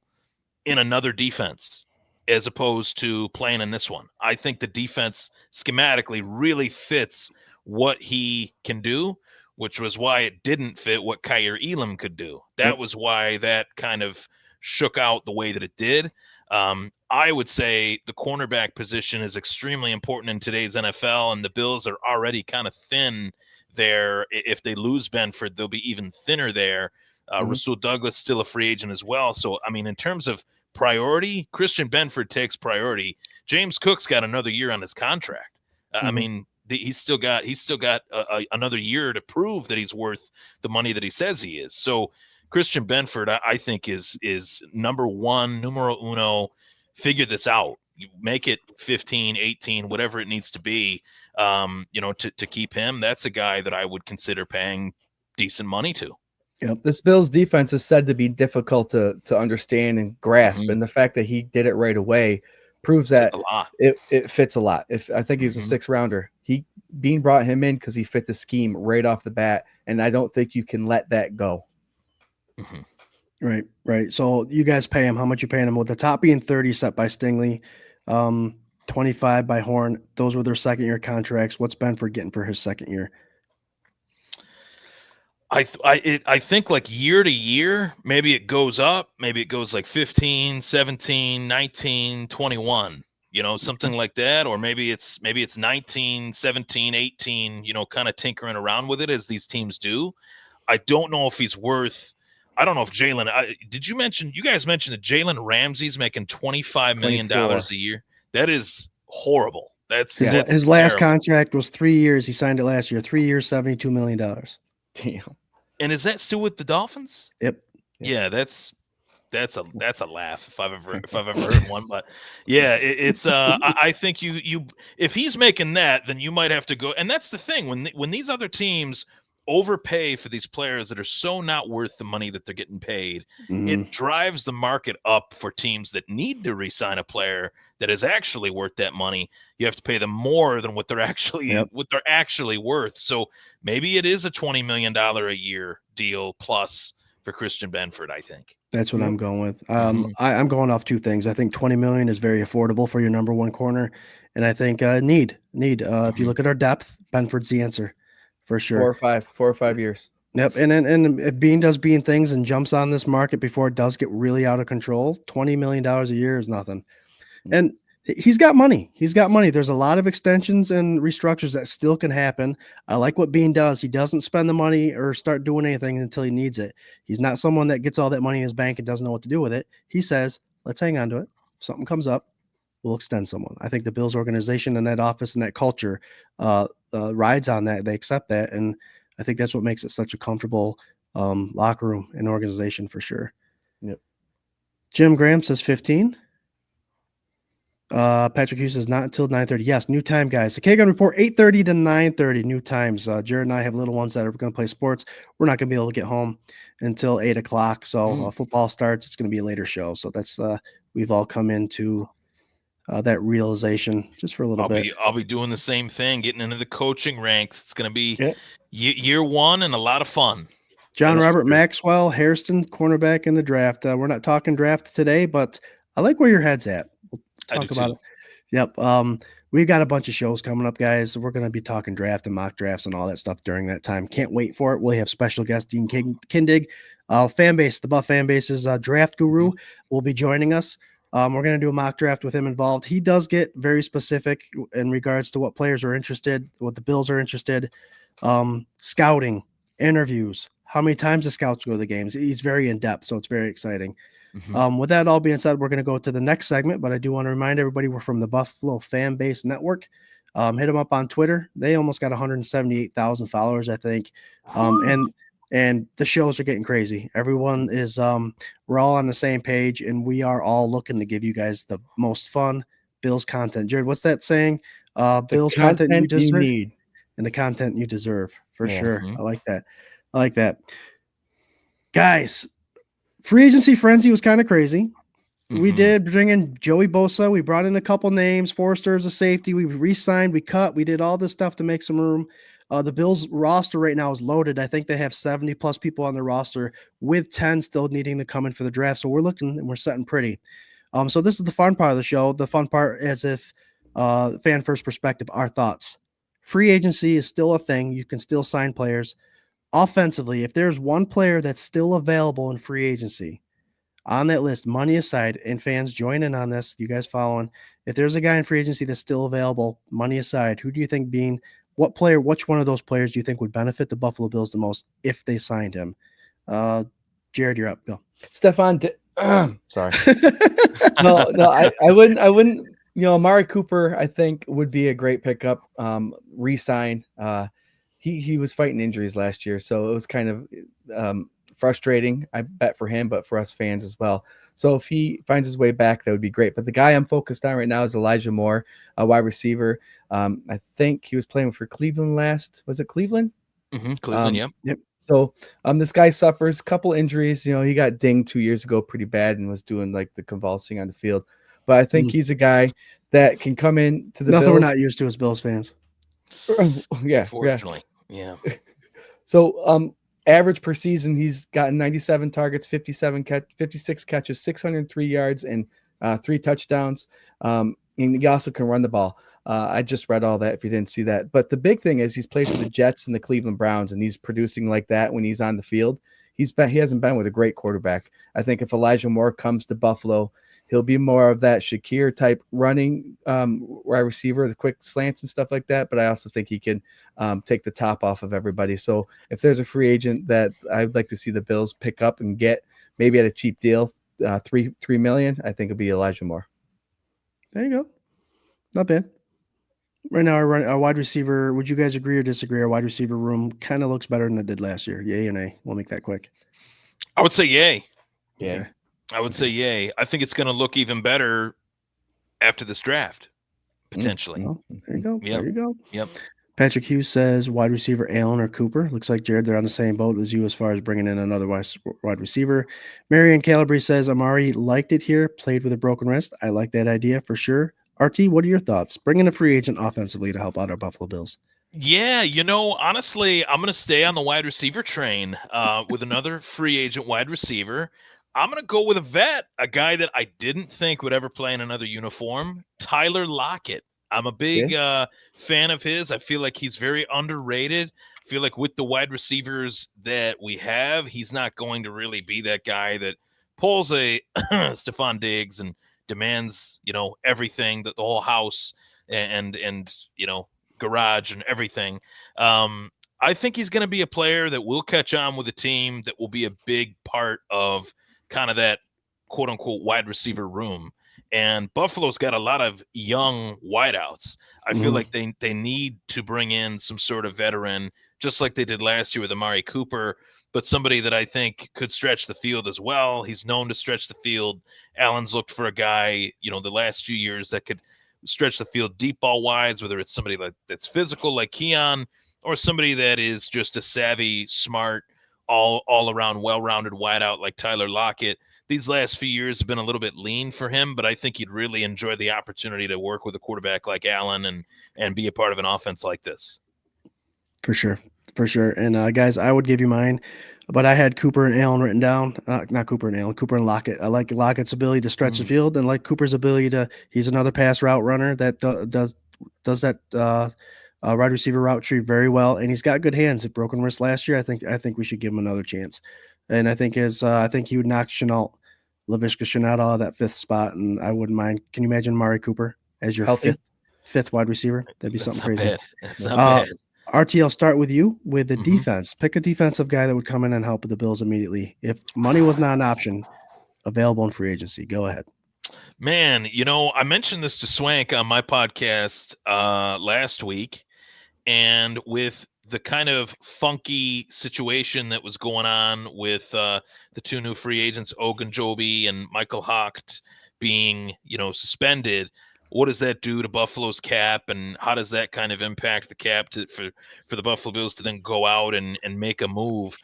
in another defense as opposed to playing in this one. I think the defense schematically really fits what he can do, which was why it didn't fit what Kaiir Elam could do. That was why that kind of shook out the way that it did. I would say the cornerback position is extremely important in today's NFL, and the Bills are already kind of thin there. If they lose Benford, they'll be even thinner there. Rasul Douglas still a free agent as well. So, I mean, in terms of priority, Christian Benford takes priority. James Cook's got another year on his contract. I mean, he's still got another year to prove that he's worth the money that he says he is. So Christian Benford, I think, is number one, numero uno. Figure this out. You make it 15, 18, whatever it needs to be, to keep him. That's a guy that I would consider paying decent money to. Yep. This Bills defense is said to be difficult to understand and grasp, and the fact that he did it right away proves that a lot. it fits a lot. If I think he's a 6th rounder, Bean brought him in because he fit the scheme right off the bat, and I don't think you can let that go. Right. So you guys pay him. How much you paying him? With the top being 30 set by Stingley, 25 by Horn. Those were their second-year contracts. What's Benford getting for his second year? I think like year to year, maybe it goes up, maybe it goes like 15, 17, 19, 21, something like that. Or maybe it's 19, 17, 18, kind of tinkering around with it as these teams do. I don't know if he's worth, I don't know if Jalen, you guys mentioned that Jalen Ramsey's making $25 million a year. That is horrible. That's his last contract was 3 years. He signed it last year, 3 years, $72 million. Damn. And is that still with the Dolphins? Yep. Yeah, that's a laugh if I've ever heard one. But yeah, it's I think you if he's making that, then you might have to go. And that's the thing, when these other teams overpay for these players that are so not worth the money that they're getting paid, it drives the market up for teams that need to re-sign a player that is actually worth that money. You have to pay them more than what they're actually worth. So maybe it is a $20 million a year deal plus for Christian Benford, I think. That's what I'm going with. I'm going off two things. I think 20 million is very affordable for your number one corner. And I think need. If you look at our depth, Benford's the answer for sure. 4 or 5 years. Yep. And if Bean does Bean things and jumps on this market before it does get really out of control, $20 million a year is nothing. And he's got money. There's a lot of extensions and restructures that still can happen. I like what Bean does. He doesn't spend the money or start doing anything until he needs it. He's not someone that gets all that money in his bank and doesn't know what to do with it. He says, let's hang on to it. If something comes up, we'll extend someone. I think the Bills organization and that office and that culture rides on that. They accept that. And I think that's what makes it such a comfortable locker room and organization for sure. Yep. Jim Graham says 15. Patrick Hughes says not until 9:30. Yes, new time, guys. The K-Gun Report, 8:30 to 9:30, new times. Jarrod and I have little ones that are going to play sports. We're not going to be able to get home until 8 o'clock. So football starts. It's going to be a later show. So that's we've all come into that realization just for a little bit. I'll be doing the same thing, getting into the coaching ranks. It's going to be year one and a lot of fun. John Robert Maxwell, Hairston, cornerback in the draft. We're not talking draft today, but I like where your head's at. Talk about it. Yep. We've got a bunch of shows coming up, guys. We're going to be talking draft and mock drafts and all that stuff during that time. Can't wait for it. We'll have special guest Dean Kindig, the Buff fan base's draft guru, will be joining us. We're going to do a mock draft with him involved. He does get very specific in regards to what players are interested, what the Bills are interested, scouting, interviews, how many times the scouts go to the games. He's very in depth, so it's very exciting. With that all being said, we're going to go to the next segment, but I do want to remind everybody we're from the Buffalo Fan Base Network. Hit them up on Twitter. They almost got 178,000 followers, I think. And the shows are getting crazy. Everyone is we're all on the same page, and we are all looking to give you guys the most fun Bills content. Jarrod, what's that saying? Bills content you deserve, need. And the content you deserve for sure. I like that. Guys, free agency frenzy was kind of crazy. We did bring in Joey Bosa. We brought in a couple names. Forrester as a safety. We re-signed. We cut. We did all this stuff to make some room. The Bills roster right now is loaded. I think they have 70 plus people on their roster with 10 still needing to come in for the draft. So we're looking and we're setting pretty. So this is the fun part of the show. The fun part, as if fan first perspective, our thoughts. Free agency is still a thing. You can still sign players. Offensively, if there's one player that's still available in free agency on that list, money aside, and fans join in on this, you guys following, if there's a guy in free agency that's still available, money aside, who do you think which one of those players do you think would benefit the Buffalo Bills the most if they signed him? Jarrod, you're up. Go. Sorry. No, I wouldn't, Amari Cooper, I think would be a great pickup, re-sign. He was fighting injuries last year, so it was kind of frustrating, I bet, for him, but for us fans as well. So if he finds his way back, that would be great. But the guy I'm focused on right now is Elijah Moore, a wide receiver. I think he was playing for Cleveland last. Was it Cleveland? Cleveland, Yep. So this guy suffers a couple injuries. You know, he got dinged 2 years ago pretty bad and was doing like the convulsing on the field. But I think he's a guy that can come in to the Nothing we're Bills. not used to as Bills fans. Yeah. Unfortunately. Yeah. So average per season, he's gotten 97 targets, 56 catches, 603 yards, and 3 touchdowns. And he also can run the ball. I just read all that if you didn't see that. But the big thing is he's played for the Jets and the Cleveland Browns, and he's producing like that when he's on the field. He hasn't been with a great quarterback. I think if Elijah Moore comes to Buffalo, he'll be more of that Shakir type running wide receiver, the quick slants and stuff like that. But I also think he can take the top off of everybody. So if there's a free agent that I'd like to see the Bills pick up and get maybe at a cheap deal, $3 million, I think it'd be Elijah Moore. There you go. Not bad. Right now, our wide receiver, would you guys agree or disagree? Our wide receiver room kind of looks better than it did last year. Yay or nay? We'll make that quick. I would say yay. Yeah. Okay. I would say yay. I think it's going to look even better after this draft, potentially. Well, there you go. Yep. There you go. Yep. Patrick Hughes says wide receiver Allen or Cooper. Looks like, Jarrod, they're on the same boat as you as far as bringing in another wide receiver. Marion Calabrese says Amari liked it here, played with a broken wrist. I like that idea for sure. RT, what are your thoughts? Bring in a free agent offensively to help out our Buffalo Bills. Yeah, honestly, I'm going to stay on the wide receiver train with another free agent wide receiver. I'm going to go with a vet, a guy that I didn't think would ever play in another uniform, Tyler Lockett. I'm a big fan of his. I feel like he's very underrated. I feel like with the wide receivers that we have, he's not going to really be that guy that pulls a Stephon Diggs and demands, everything, the whole house and garage and everything. I think he's going to be a player that will catch on with a team that will be a big part of kind of that quote unquote wide receiver room. And Buffalo's got a lot of young wideouts. I feel like they need to bring in some sort of veteran, just like they did last year with Amari Cooper, but somebody that I think could stretch the field as well. He's known to stretch the field. Allen's looked for a guy, the last few years that could stretch the field deep ball wides, whether it's somebody that's physical like Keon or somebody that is just a savvy, smart, all around well-rounded wideout like Tyler Lockett. These last few years have been a little bit lean for him, but I think he'd really enjoy the opportunity to work with a quarterback like Allen and be a part of an offense like this. For sure. And guys, I would give you mine, but I had Cooper and Allen written down. Not Cooper and Allen, Cooper and Lockett. I like Lockett's ability to stretch the field, and like Cooper's ability he's another pass route runner that does that wide receiver route tree very well, and he's got good hands. At broken wrist last year, I think we should give him another chance, and I think he would knock Laviska Shenault out of that 5th spot, and I wouldn't mind. Can you imagine Amari Cooper as your fifth wide receiver? That'd be something crazy. That's not bad. RT, I'll start with you with the defense. Pick a defensive guy that would come in and help with the Bills immediately. If money was not an option, available in free agency. Go ahead. Man, I mentioned this to Swank on my podcast last week, and with the kind of funky situation that was going on with the 2 new free agents, Ogunjobi and Michael Hocht, being, suspended, what does that do to Buffalo's cap, and how does that kind of impact the cap for the Buffalo Bills to then go out and make a move?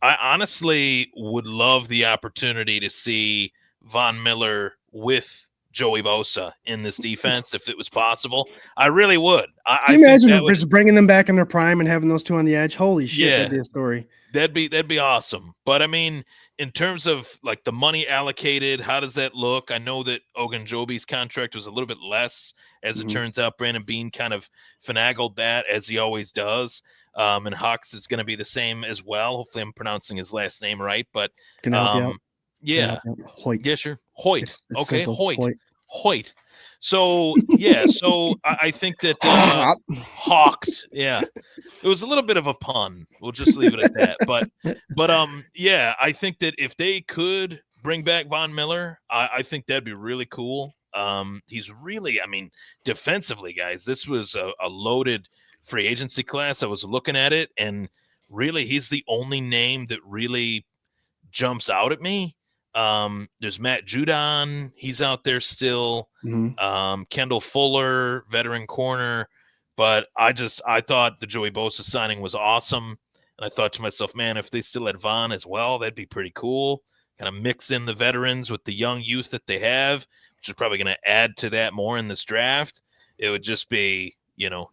I honestly would love the opportunity to see Von Miller with Joey Bosa in this defense if it was possible. I really would. Can you imagine just bringing them back in their prime and having those 2 on the edge? Holy shit, that'd be a story. That'd be awesome. But I mean, in terms of like the money allocated, how does that look? I know that Ogunjobi's contract was a little bit less. As it turns out, Brandon Beane kind of finagled that, as he always does. And Hawks is going to be the same as well. Hopefully I'm pronouncing his last name right. But can I help you out? Yeah. Hoyt. Yeah, sure. Hoyt. It's okay, simple. Hoyt. So yeah, I think that Hawked, yeah, it was a little bit of a pun. We'll just leave it at that. But yeah, I think that if they could bring back Von Miller, I think that'd be really cool. He's really, defensively, guys, this was a loaded free agency class. I was looking at it, and really, he's the only name that really jumps out at me. There's Matt Judon. He's out there still. Kendall Fuller, veteran corner. But I thought the Joey Bosa signing was awesome. And I thought to myself, man, if they still had Vaughn as well, that'd be pretty cool. Kind of mix in the veterans with the young youth that they have, which is probably going to add to that more in this draft. It would just be,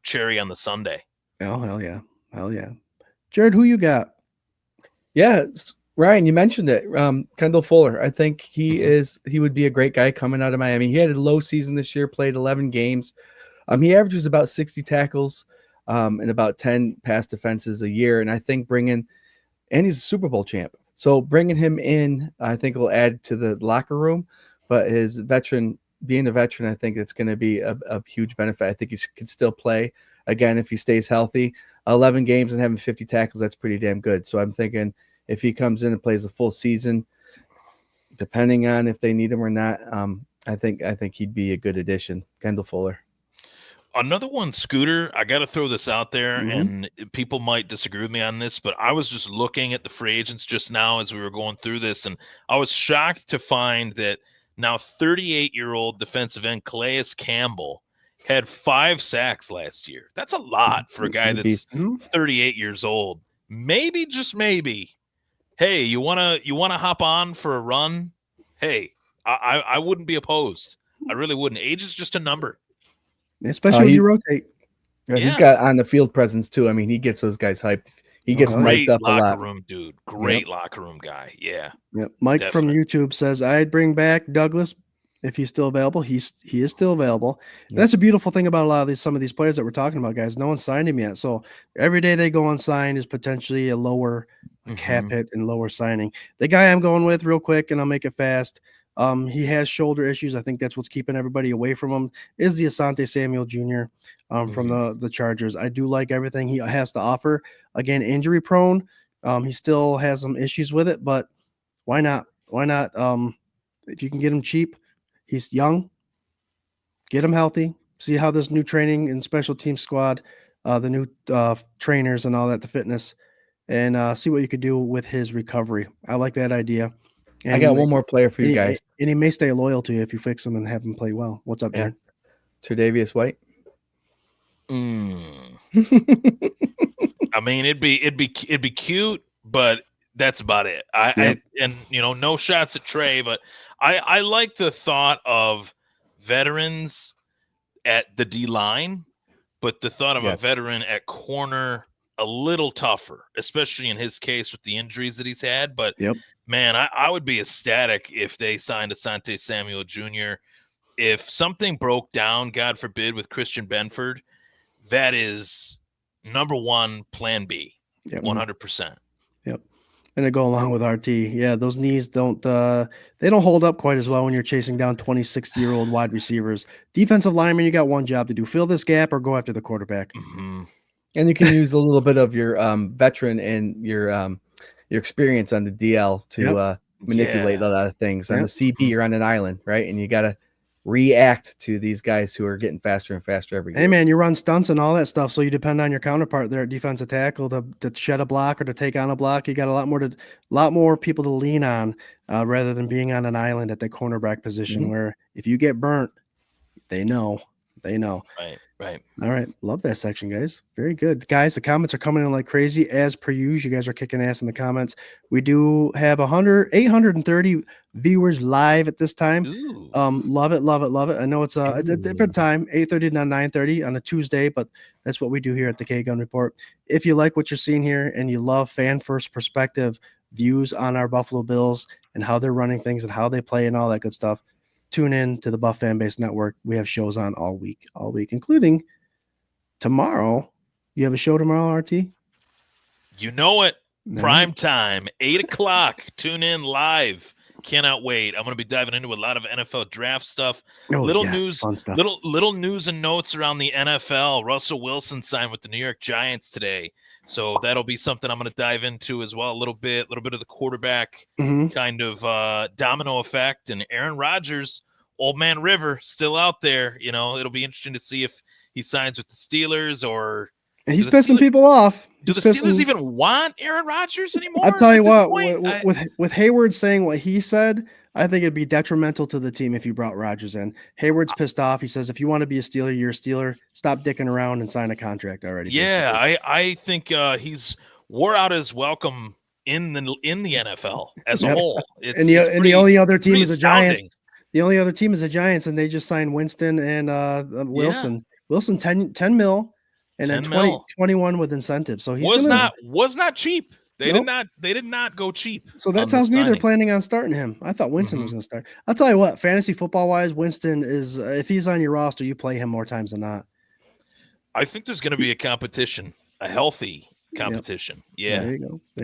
cherry on the sundae. Oh, hell yeah. Hell yeah. Jarrod, who you got? Yeah, Ryan, you mentioned it. Kendall Fuller. I think he would be a great guy coming out of Miami. He had a low season this year, played 11 games. He averages about 60 tackles and about 10 pass defenses a year. And I think and he's a Super Bowl champ. So bringing him in, I think will add to the locker room. But being a veteran, I think it's going to be a huge benefit. I think he can still play again if he stays healthy. 11 games and having 50 tackles, that's pretty damn good. So I'm thinking if he comes in and plays the full season, depending on if they need him or not, I think he'd be a good addition. Kendall Fuller. Another one, Scooter, I got to throw this out there, and people might disagree with me on this, but I was just looking at the free agents just now as we were going through this, and I was shocked to find that now 38-year-old defensive end Calais Campbell had 5 sacks last year. That's a lot for a guy that's 38 years old. Maybe, just maybe, hey, you wanna hop on for a run? Hey, I wouldn't be opposed. I really wouldn't. Age is just a number. Especially when you rotate. Yeah, he's got on the field presence too. I mean, he gets those guys hyped. He gets mic'd up a lot. Locker room dude. Great locker room guy. Yeah. Yep. Mike from YouTube says I'd bring back Douglas if he's still available. He is still available. Yep. That's a beautiful thing about some of these players that we're talking about, guys. No one signed him yet. So every day they go unsigned is potentially a lower cap hit and lower signing. The guy I'm going with real quick, and I'll make it fast. He has shoulder issues. I think that's what's keeping everybody away from him is the Asante Samuel Jr. From the Chargers. I do like everything he has to offer. Again, injury prone. He still has some issues with it, but why not? Why not? If you can get him cheap, he's young, get him healthy, see how this new training and special team squad, the new trainers and all that, the fitness, and see what you could do with his recovery. I like that idea. And I got one more player for you guys. And he may stay loyal to you if you fix him and have him play well. What's up, Jared? Tre'Davious White. I mean, it'd be cute, but that's about it. No shots at Trey, but I like the thought of veterans at the D line, but the thought of a veteran at corner a little tougher, especially in his case with the injuries that he's had. But man, I would be ecstatic if they signed Asante Samuel Jr. If something broke down, God forbid, with Christian Benford, that is number one, plan B, 100%. Yep. And to go along with RT, those knees don't hold up quite as well when you're chasing down 26-year-old wide receivers. Defensive lineman, you got one job to do: fill this gap or go after the quarterback. And you can use a little bit of your veteran and your experience on the DL to manipulate a lot of things. On the CB, you're on an island, right? And you got to react to these guys who are getting faster and faster every year. Hey, man, you run stunts and all that stuff, so you depend on your counterpart there at defensive tackle to shed a block or to take on a block. You got a lot more people to lean on rather than being on an island at the cornerback position where if you get burnt, they know. Right. All right. Love that section, guys. Very good. Guys, the comments are coming in like crazy as per usual. You guys are kicking ass in the comments. We do have 830 viewers live at this time. Love it. I know it's a different time, 8:30 to 9:30 on a Tuesday, but that's what we do here at the K-Gun Report. If you like what you're seeing here and you love fan first perspective views on our Buffalo Bills and how they're running things and how they play and all that good stuff, tune in to the Buff Fan Base Network. We have shows on all week, including tomorrow. You have a show tomorrow, RT? You know it. Prime time, 8:00. Tune in live. Cannot wait. I'm going to be diving into a lot of NFL draft stuff. Fun stuff. Little news and notes around the NFL. Russell Wilson signed with the New York Giants today. So that'll be something I'm going to dive into as well. A little bit of the quarterback kind of domino effect. And Aaron Rodgers, Old Man River, still out there. It'll be interesting to see if he signs with the Steelers or. And he's pissing people off. Do the Steelers even want Aaron Rodgers anymore? I'll tell you what, with Hayward saying what he said, I think it'd be detrimental to the team if you brought Rodgers in. Hayward's pissed off. He says, if you want to be a Steeler, you're a Steeler. Stop dicking around and sign a contract already. Yeah, I think he's wore out his welcome in the NFL as a Yep. whole. And the only other team is the Giants. astounding. The only other team is the Giants, and they just signed Winston and Wilson. Yeah. Wilson 10 mil, and 10 then mil. 21 with incentives. So he's was gonna, not cheap. They Nope. did not go cheap. So that on tells this me they're signing. planning on starting him. I thought Winston was going to start. I'll tell you what, fantasy football wise, Winston is if he's on your roster, you play him more times than not. I think there's going to be a competition, a healthy competition. Yeah. There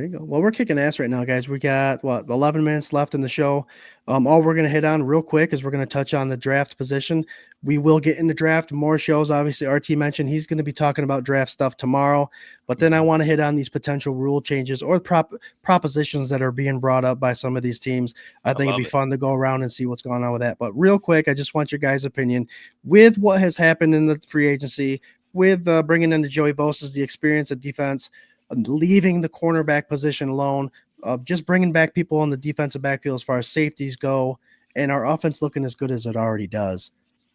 you go. Well, we're kicking ass right now, guys. We got 11 minutes left in the show. All we're going to hit on real quick is we're going to touch on the draft position. We will get into draft more shows. Obviously, RT mentioned he's going to be talking about draft stuff tomorrow, but then I want to hit on these potential rule changes or propositions that are being brought up by some of these teams. I think it'd be fun to go around and see what's going on with that. But real quick, I just want your guys' opinion with what has happened in the free agency, with bringing in the Joey Bosa's, the experience of defense, leaving the cornerback position alone, just bringing back people on the defensive backfield as far as safeties go, and our offense looking as good as it already does.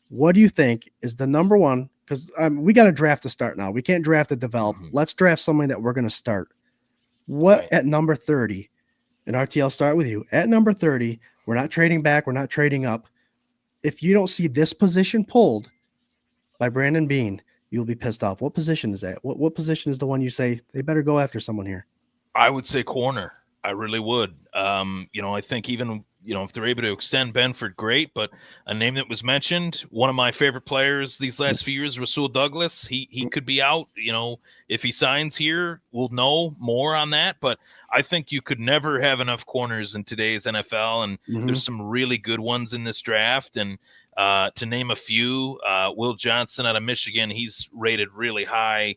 What do you think is the number one? Because we got to draft to start now. We can't draft to develop. Let's draft somebody that we're going to start. What at number 30? And RT, I'll start with you. At number 30, we're not trading back. We're not trading up. If you don't see this position pulled by Brandon Beane, you'll be pissed off. What position is that? What position is the one you say they better go after someone here? I would say corner. I really would. I think even, if they're able to extend Benford, great. But a name that was mentioned, one of my favorite players these last few years, Rasul Douglas, he could be out. If he signs here, we'll know more on that. But I think you could never have enough corners in today's NFL. And there's some really good ones in this draft. And to name a few, Will Johnson out of Michigan, he's rated really high.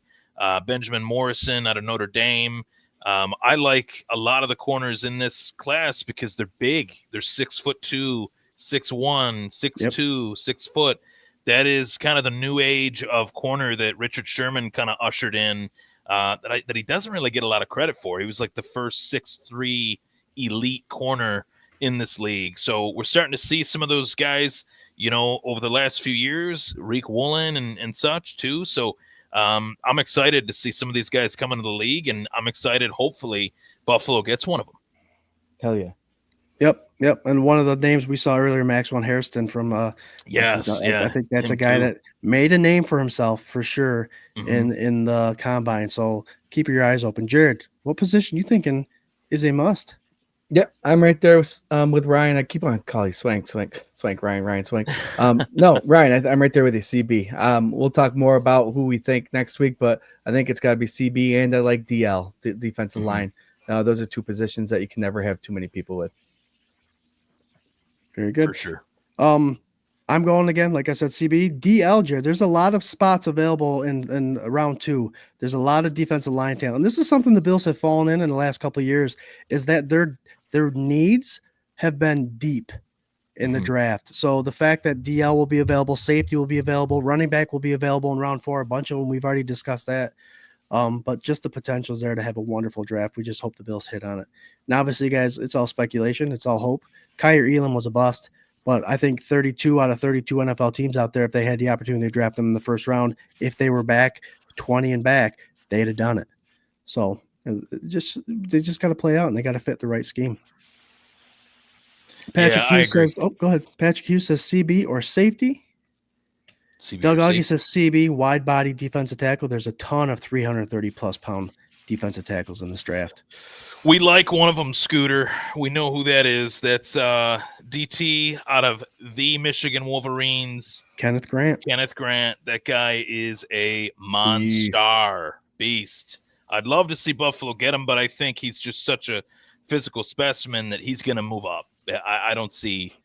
Benjamin Morrison out of Notre Dame. I like a lot of the corners in this class because they're big. They're 6'2", 6'1", 6'2", 6 foot. That is kind of the new age of corner that Richard Sherman kind of ushered in. That he doesn't really get a lot of credit for. He was like the first 6'3" elite corner in this league. So we're starting to see some of those guys, over the last few years, Reek Woolen and such too. So I'm excited to see some of these guys come into the league, and I'm excited. Hopefully Buffalo gets one of them. Hell yeah. Yep. And one of the names we saw earlier, Maxwell Hairston from I think that's a guy that made a name for himself for sure in the combine. So keep your eyes open. Jared, what position you thinking is a must? Yeah, I'm right there with Ryan. I keep on calling Swank, Ryan, Swank. No, Ryan, I'm right there with you, CB. We'll talk more about who we think next week, but I think it's got to be CB, and I like DL, defensive line. Those are two positions that you can never have too many people with. Very good. For sure. I'm going again, like I said, CB, DL, Jared. There's a lot of spots available in round 2. There's a lot of defensive line talent. And this is something the Bills have fallen in the last couple of years, is that their needs have been deep in the draft. So the fact that DL will be available, safety will be available, running back will be available in round 4. A bunch of them, we've already discussed that. But just the potential is there to have a wonderful draft. We just hope the Bills hit on it. Now, obviously, guys, it's all speculation. It's all hope. Kyer Elam was a bust. But I think 32 out of 32 NFL teams out there, if they had the opportunity to draft them in the first round, if they were back 20 and back, they'd have done it. So they just got to play out, and they got to fit the right scheme. Patrick Hughes says, go ahead. Patrick Hughes says CB or safety. Doug Augie says CB, wide body defensive tackle. There's a ton of 330-plus pound defensive tackles in this draft. We like one of them, Scooter. We know who that is. That's DT out of the Michigan Wolverines. Kenneth Grant. That guy is a monster beast. I'd love to see Buffalo get him, but I think he's just such a physical specimen that he's going to move up. I don't see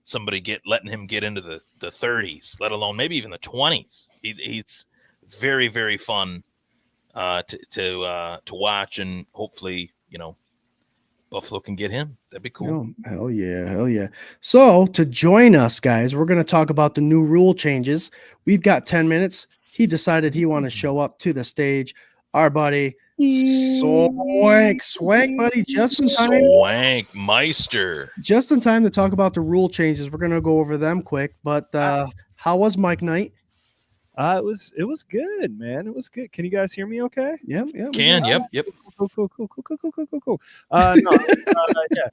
somebody letting him get into the 30s, let alone maybe even the 20s. He's very, very fun to watch, and hopefully, Buffalo can get him. That'd be cool. Oh, hell yeah. So to join us, guys, we're going to talk about the new rule changes. We've got 10 minutes. He decided he wanted to show up to the stage. Our buddy Swank, buddy, just in time. Swank Meister. Just in time to talk about the rule changes. We're going to go over them quick. But how was Mike Knight? It was good, man. It was good. Can you guys hear me okay? Yeah. Can yep. Cool. Yeah,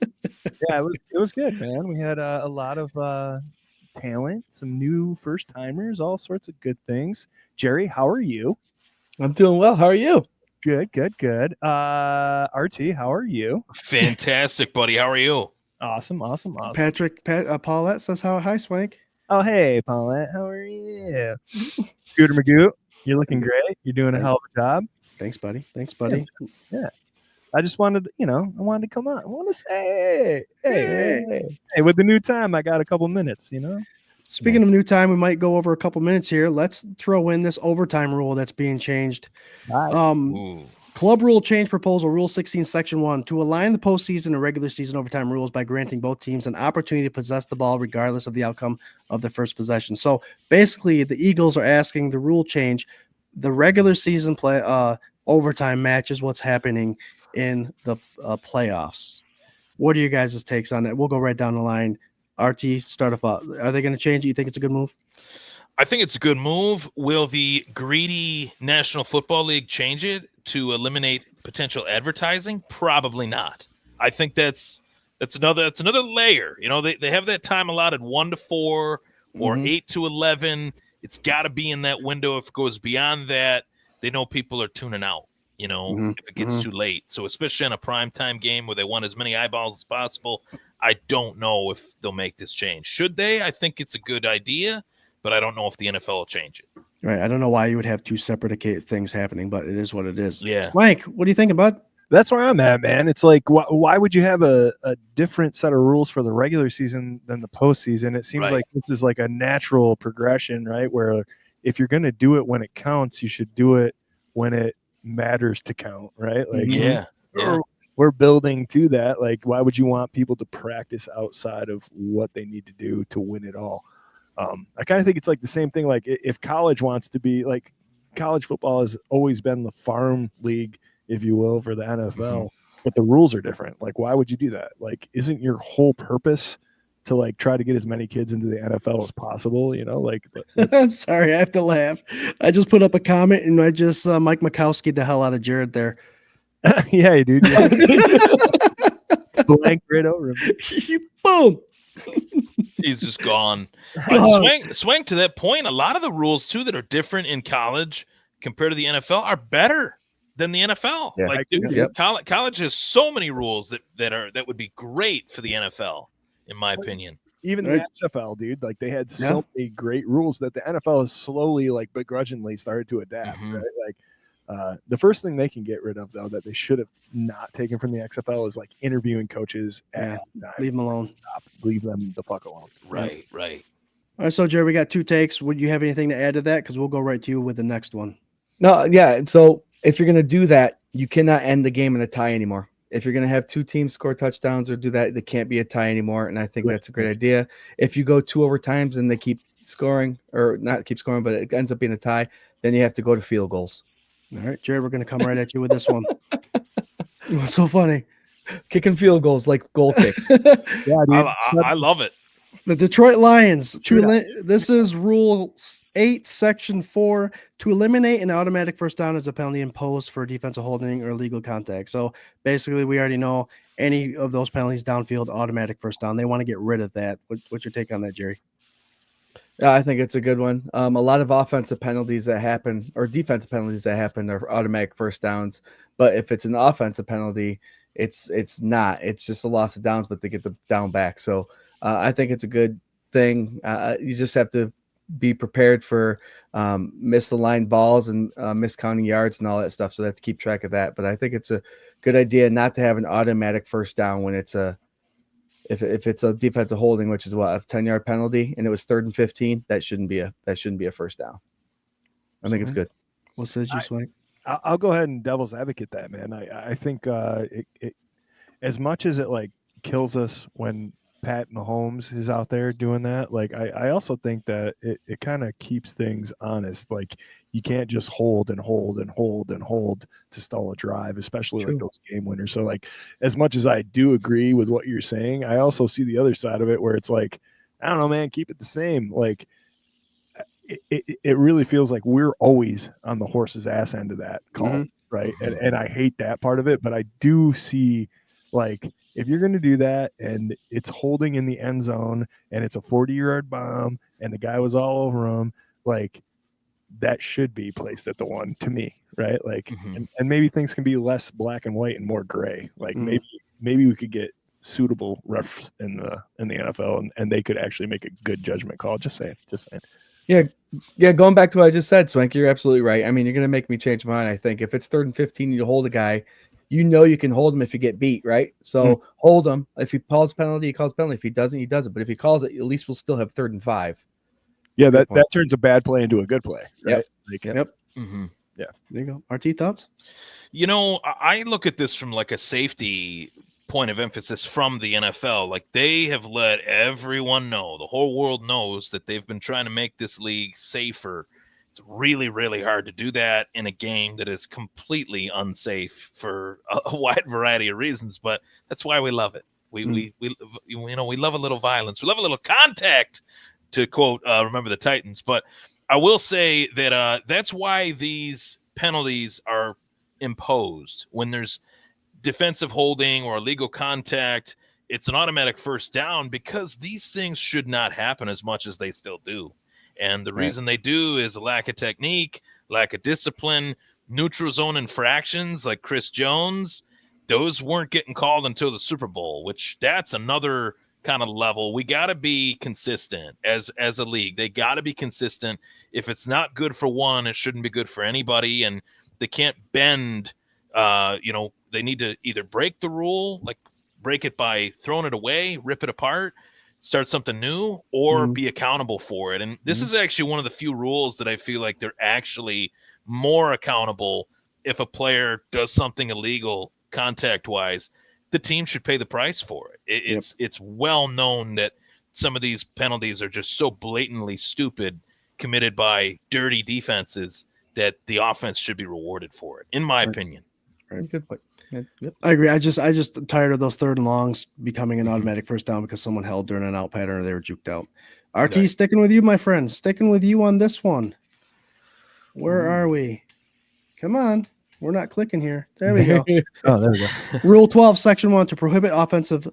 it was good, man. We had a lot of talent, some new first timers, all sorts of good things. Jerry, how are you? I'm doing well. How are you? Good. RT, how are you? Fantastic, buddy. How are you? Awesome. Paulette says hi, Swank. Oh, hey, Paulette, how are you? Scooter Magoo, you're looking great. You're doing a hell of a job. Thanks, buddy. Yeah. I just wanted, I wanted to come on. I want to say, hey, with the new time, I got a couple minutes, Speaking of new time, we might go over a couple minutes here. Let's throw in this overtime rule that's being changed. Ooh. Club rule change proposal, Rule 16, Section 1, to align the postseason and regular season overtime rules by granting both teams an opportunity to possess the ball regardless of the outcome of the first possession. So basically, the Eagles are asking the rule change. The regular season play overtime matches what's happening in the playoffs. What are you guys' takes on that? We'll go right down the line. RT, start off. Are they going to change it? You think it's a good move? I think it's a good move. Will the greedy National Football League change it to eliminate potential advertising? Probably not. I think that's another layer. They have that time allotted 1 to 4 or 8 to 11. It's got to be in that window. If it goes beyond that, they know people are tuning out. If it gets too late. So especially on a primetime game where they want as many eyeballs as possible, I don't know if they'll make this change. Should they? I think it's a good idea, but I don't know if the NFL will change it. Right. I don't know why you would have two separate things happening, but it is what it is. Yeah. Mike, what do you think about? That's where I'm at, man. It's like, why would you have a different set of rules for the regular season than the postseason? It seems like this is like a natural progression, right? Where if you're going to do it when it counts, you should do it when it matters to count, right? Like, yeah. We're building to that. Like, why would you want people to practice outside of what they need to do to win it all? I kind of think it's like the same thing. Like, if college wants to be like, college football has always been the farm league, if you will, for the NFL, but the rules are different. Like, why would you do that? Like, isn't your whole purpose to like try to get as many kids into the NFL as possible? I'm sorry, I have to laugh. I just put up a comment and I just Mike Mikowski the hell out of Jarrod there. Yeah, dude. Yeah. Blank right over him. Boom. He's just gone. Swank to that point. A lot of the rules too that are different in college compared to the NFL are better than the NFL. Yeah, college has so many rules that would be great for the NFL, in my opinion. Even the XFL, dude, like they had so many great rules that the NFL has slowly, like begrudgingly, started to adapt. Right? Like the first thing they can get rid of, though, that they should have not taken from the XFL is like interviewing coaches and leave them alone. Leave them the fuck alone. Right. All right, so Jerry, we got 2 takes. Would you have anything to add to that? Because we'll go right to you with the next one. No, yeah. So if you're going to do that, you cannot end the game in a tie anymore. If you're going to have 2 teams score touchdowns or do that, they can't be a tie anymore. And I think that's a great idea. If you go 2 overtimes and they keep scoring, or not keep scoring, but it ends up being a tie, then you have to go to field goals. All right, Jared, we're going to come right at you with this one. What's so funny? Kicking field goals like goal kicks. Yeah, dude. I love it. The Detroit Lions, this is Rule 8, Section 4, to eliminate an automatic first down as a penalty imposed for defensive holding or illegal contact. So basically, we already know any of those penalties downfield, automatic first down. They want to get rid of that. What's your take on that, Jerry? Yeah, I think it's a good one. A lot of offensive penalties that happen or defensive penalties that happen are automatic first downs. But if it's an offensive penalty, it's not. It's just a loss of downs, but they get the down back. So I think it's a good thing. You just have to be prepared for misaligned balls and miscounting yards and all that stuff. So they have to keep track of that. But I think it's a good idea not to have an automatic first down when it's if it's a defensive holding, which is what, a 10-yard penalty, and it was 3rd and 15. That shouldn't be a first down. I think it's good. What says you, Swank? I'll go ahead and devil's advocate that, man. I think it as much as it like kills us when Pat Mahomes is out there doing that, like I also think that it kind of keeps things honest. Like you can't just hold and hold and hold and hold to stall a drive, especially like those game winners. So like as much as I do agree with what you're saying, I also see the other side of it where it's like, I don't know, man, keep it the same. Like it really feels like we're always on the horse's ass end of that call, right? And I hate that part of it, but I do see, like, if you're going to do that and it's holding in the end zone and it's a 40-yard bomb and the guy was all over him, like, that should be placed at the 1 to me, right? Like, and maybe things can be less black and white and more gray. Like maybe we could get suitable refs in the NFL and they could actually make a good judgment call. Just saying. Yeah. Going back to what I just said, Swank, you're absolutely right. I mean, you're going to make me change mine. I think if it's 3rd and 15, you hold a guy, you can hold him if you get beat, right? So hold him. If he calls penalty, he calls penalty. If he doesn't, he doesn't. But if he calls it, at least we'll still have 3rd and 5. Yeah, that turns a bad play into a good play, right? Yep. Yeah. There you go. RT, thoughts? I look at this from like a safety point of emphasis from the NFL. Like, they have let everyone know, the whole world knows that they've been trying to make this league safer. It's really, really hard to do that in a game that is completely unsafe for a wide variety of reasons, but that's why we love it. We love a little violence. We love a little contact, to quote Remember the Titans. But I will say that that's why these penalties are imposed. When there's defensive holding or illegal contact, it's an automatic first down, because these things should not happen as much as they still do. And the reason they do is a lack of technique, lack of discipline, neutral zone infractions like Chris Jones. Those weren't getting called until the Super Bowl, which that's another kind of level. We got to be consistent as a league. They got to be consistent. If it's not good for one, it shouldn't be good for anybody. And they can't bend, they need to either break the rule, like break it by throwing it away, rip it apart, start something new, or be accountable for it. And this is actually one of the few rules that I feel like they're actually more accountable. If a player does something illegal contact wise, the team should pay the price for it. It's well known that some of these penalties are just so blatantly stupid, committed by dirty defenses, that the offense should be rewarded for it, in my opinion. Right. Good point. Yep. I agree. I just tired of those 3rd and longs becoming an automatic first down because someone held during an out pattern or they were juked out. RT, sticking with you, my friend. Sticking with you on this one. Where are we? Come on. We're not clicking here. There we go. Oh, there we go. Rule 12, Section 1, to prohibit offensive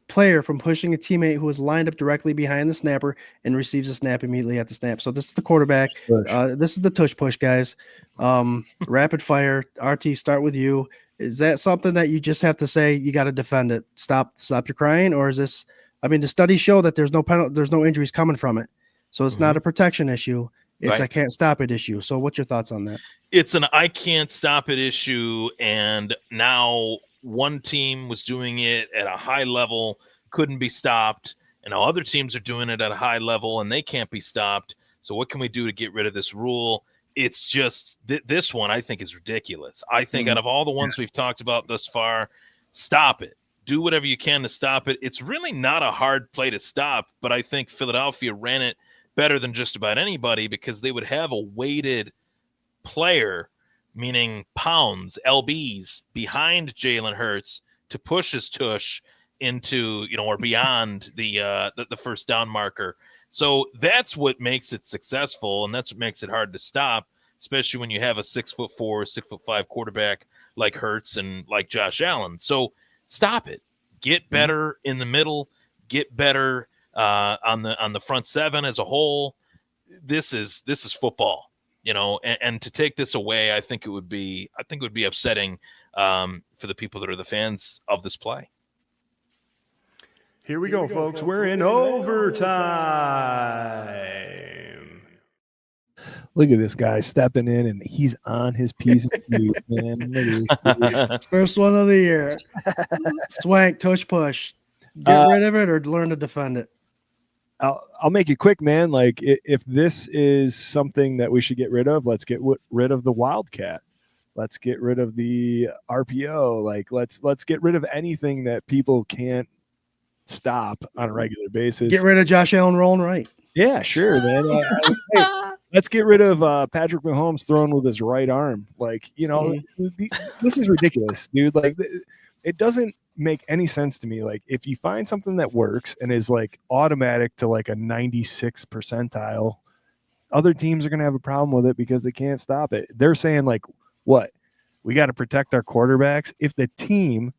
player from pushing a teammate who is lined up directly behind the snapper and receives a snap immediately at the snap. So this is the quarterback. This is the tush push, guys. Rapid fire. RT, start with you. Is that something that you just have to say you got to defend it? Stop your crying, or is this? I mean, the studies show that there's no injuries coming from it, so it's not a protection issue. It's a can't stop it issue. So what's your thoughts on that? It's an I can't stop it issue, and now one team was doing it at a high level, couldn't be stopped, and now other teams are doing it at a high level and they can't be stopped. So what can we do to get rid of this rule? It's just this one I think is ridiculous. I think out of all the ones we've talked about thus far, stop it. Do whatever you can to stop it. It's really not a hard play to stop, but I think Philadelphia ran it better than just about anybody, because they would have a weighted player, meaning pounds, LBs, behind Jalen Hurts to push his tush into, or beyond the first down marker. So that's what makes it successful, and that's what makes it hard to stop, especially when you have a 6'4", 6'5" quarterback like Hurts and like Josh Allen. So stop it. Get better in the middle. Get better on the front seven as a whole. This is football, and to take this away, I think it would be upsetting for the people that are the fans of this play. Here we go, folks. We're in overtime. Look at this guy stepping in, and he's on his P's and Q's, man. First one of the year. Swank, tush push. Get rid of it or learn to defend it. I'll make it quick, man. Like, if this is something that we should get rid of, let's get rid of the Wildcat. Let's get rid of the RPO. Like, let's get rid of anything that people can't stop on a regular basis. Get rid of Josh Allen rolling right. Yeah, sure, man. Hey, let's get rid of Patrick Mahomes throwing with his right arm. Like, this is ridiculous, dude. Like, it doesn't make any sense to me. Like, if you find something that works and is like automatic to like a 96th percentile, Other teams are going to have a problem with it because they can't stop it. They're saying, like, what? We got to protect our quarterbacks. If the team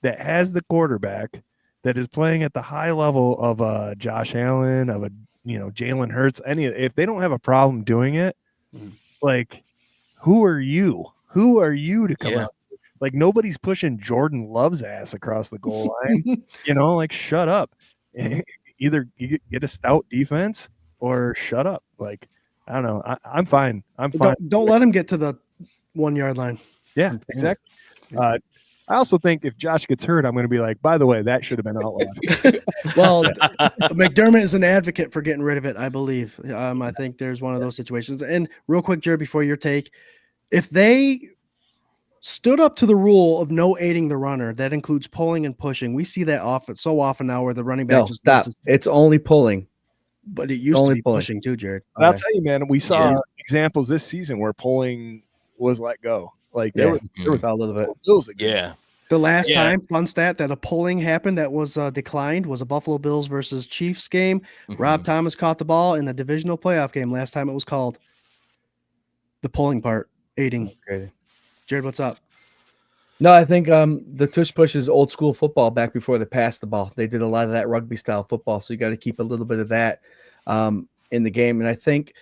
that has the quarterback that is playing at the high level of Josh Allen, of Jalen Hurts, if they don't have a problem doing it, like, who are you? Who are you to come out? Like, nobody's pushing Jordan Love's ass across the goal line. Like, shut up. Either you get a stout defense or shut up. Like, I don't know. I'm fine. I'm fine. Don't let him get to the 1 yard line. Yeah, exactly. I also think if Josh gets hurt, I'm going to be like, by the way, that should have been outlawed. Well, McDermott is an advocate for getting rid of it, I believe. I think there's one of those situations. And real quick, Jared, before your take, if they stood up to the rule of no aiding the runner, that includes pulling and pushing. We see that so often now where the running back just stop. It's only pulling. But it used to be pushing too, Jared. I'll tell you, man, we saw examples this season where pulling was let go. Like there was a little bit. The last time, fun stat, that a pulling happened that was declined was a Buffalo Bills versus Chiefs game. Rob Thomas caught the ball in a divisional playoff game. Last time it was called. The pulling part, aiding. That's crazy. Jared, what's up? No, I think the tush push is old school football back before they passed the ball. They did a lot of that rugby style football, so you got to keep a little bit of that in the game. And I think,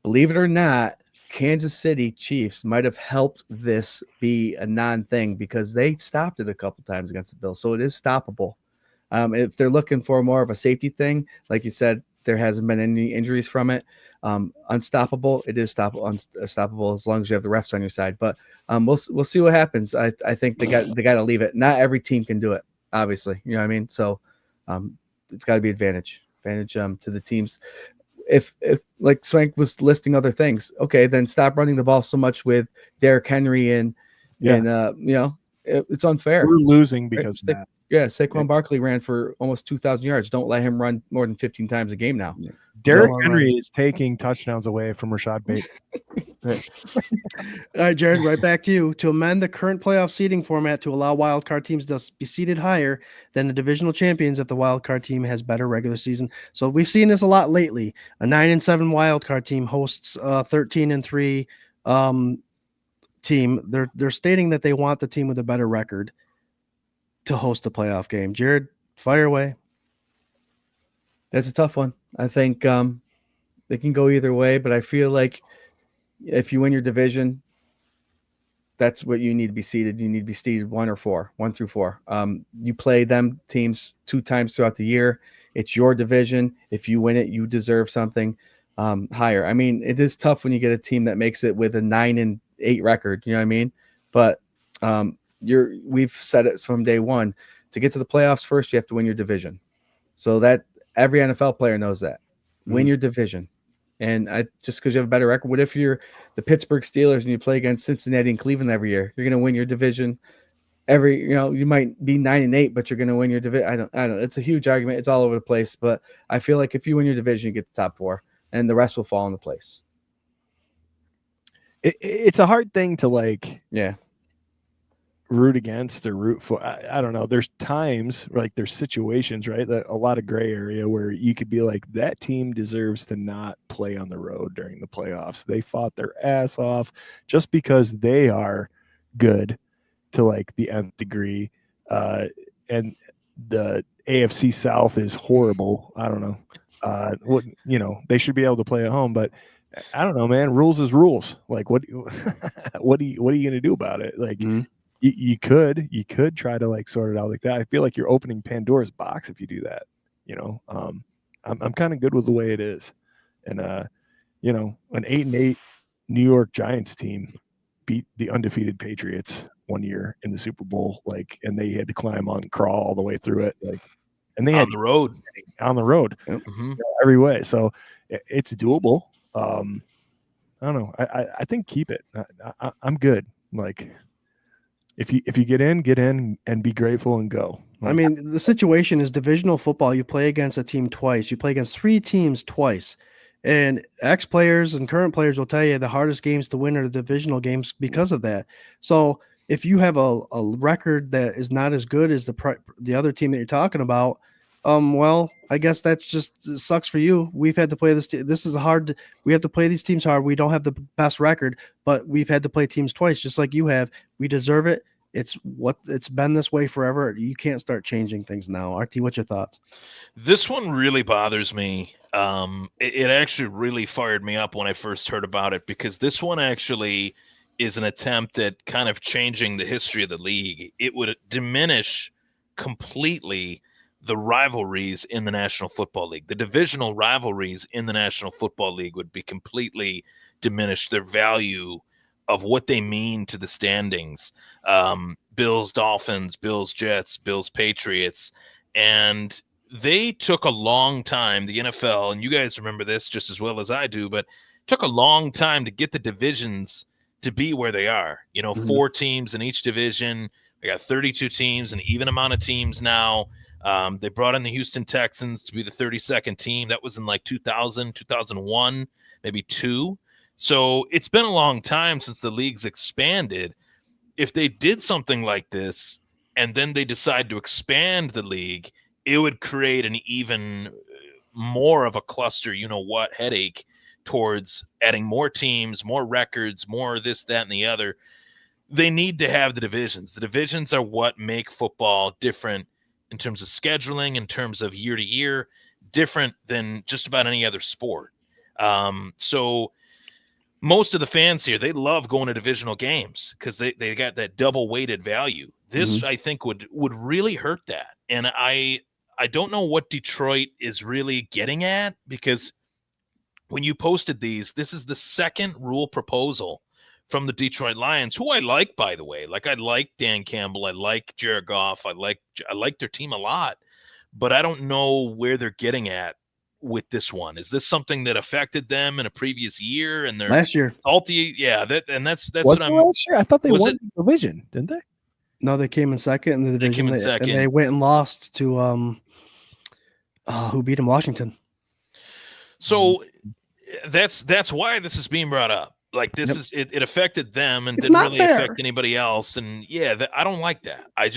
believe it or not, Kansas City Chiefs might have helped this be a non-thing because they stopped it a couple times against the Bills, so it is stoppable. If they're looking for more of a safety thing, like you said, there hasn't been any injuries from it. Unstoppable, it is stoppable as long as you have the refs on your side. But we'll see what happens. I think they got to leave it. Not every team can do it, obviously. You know what I mean? So it's got to be advantage to the teams. If like Swank was listing other things, okay, then stop running the ball so much with Derrick Henry and it's unfair. We're losing because of that. Yeah, Saquon Barkley ran for almost 2,000 yards. Don't let him run more than 15 times a game now. Yeah. Derrick Henry is taking touchdowns away from Rashad Bateman. All right, Jared, right back to you. To amend the current playoff seeding format to allow wild card teams to be seeded higher than the divisional champions if the wild card team has better regular season. So we've seen this a lot lately. A 9-7 wild card team hosts a 13-3 team. They're stating that they want the team with a better record to host a playoff game. Jared, fire away. That's a tough one. I think they can go either way, but I feel like if you win your division, that's what you need to be seeded. You need to be seeded 1 through 4. You play them teams 2 times throughout the year. It's your division. If you win it, you deserve something higher. I mean, it is tough when you get a team that makes it with a 9-8 record. You know what I mean? But we've said it from day one. To get to the playoffs first, you have to win your division. So that every NFL player knows that. Win your division. And just because you have a better record, what if you're the Pittsburgh Steelers and you play against Cincinnati and Cleveland every year? You're going to win your division you might be 9-8, but you're going to win your division. I don't know. It's a huge argument. It's all over the place, but I feel like if you win your division, you get the top 4 and the rest will fall into place. It's a hard thing to root against or root for. I don't know. There's times, like there's situations, right? That a lot of gray area where you could be like, that team deserves to not play on the road during the playoffs. They fought their ass off just because they are good to like the nth degree. And the AFC South is horrible. I don't know. They should be able to play at home, but I don't know, man. Rules is rules. Like what are you going to do about it? Like, You could try to like sort it out like that. I feel like you're opening Pandora's box if you do that. I'm kind of good with the way it is, and an 8-8 New York Giants team beat the undefeated Patriots one year in the Super Bowl, and they had to climb on and crawl all the way through it, and they on the road, every way. So it's doable. I don't know. I think keep it. I'm good. If you get in and be grateful and go. I mean, the situation is divisional football. You play against a team twice. You play against 3 teams twice. And ex-players and current players will tell you the hardest games to win are the divisional games because of that. So if you have a record that is not as good as the other team that you're talking about, Well, I guess that's just sucks for you. We've had to play this. This is hard. We have to play these teams hard. We don't have the best record, but we've had to play teams twice, just like you have. We deserve it. It's been this way forever. You can't start changing things now. RT, what's your thoughts? This one really bothers me. It actually really fired me up when I first heard about it, because this one actually is an attempt at kind of changing the history of the league. It would diminish completely the rivalries in the National Football League. The divisional rivalries in the National Football League would be completely diminished. Their value of what they mean to the standings. Bills, Dolphins, Bills, Jets, Bills, Patriots. And they took a long time, the NFL, and you guys remember this just as well as I do, but it took a long time to get the divisions to be where they are. You know, 4 teams in each division. We got 32 teams, an even amount of teams now. They brought in the Houston Texans to be the 32nd team. That was in like 2000, 2001, maybe 2. So it's been a long time since the league's expanded. If they did something like this and then they decide to expand the league, it would create an even more of a cluster, headache towards adding more teams, more records, more this, that, and the other. They need to have the divisions. The divisions are what make football different in terms of scheduling, in terms of year to year, different than just about any other sport. So most of the fans here, they love going to divisional games because they got that double weighted value. This, I think, would really hurt that. And I don't know what Detroit is really getting at, because when you posted these, this is the second rule proposal from the Detroit Lions, who I like, by the way. Like, I like Dan Campbell. I like Jared Goff. I like their team a lot. But I don't know where they're getting at with this one. Is this something that affected them in a previous year? And they're Last year. salty? Yeah, that's Was what it I'm. last year? I thought they Was won the division, didn't they? No, they came in second in the division. They came in second. And they went and lost to who beat them? Washington. So that's why this is being brought up. Like, this is it affected them and It's didn't not really fair. affect anybody else. And yeah, I don't like that. I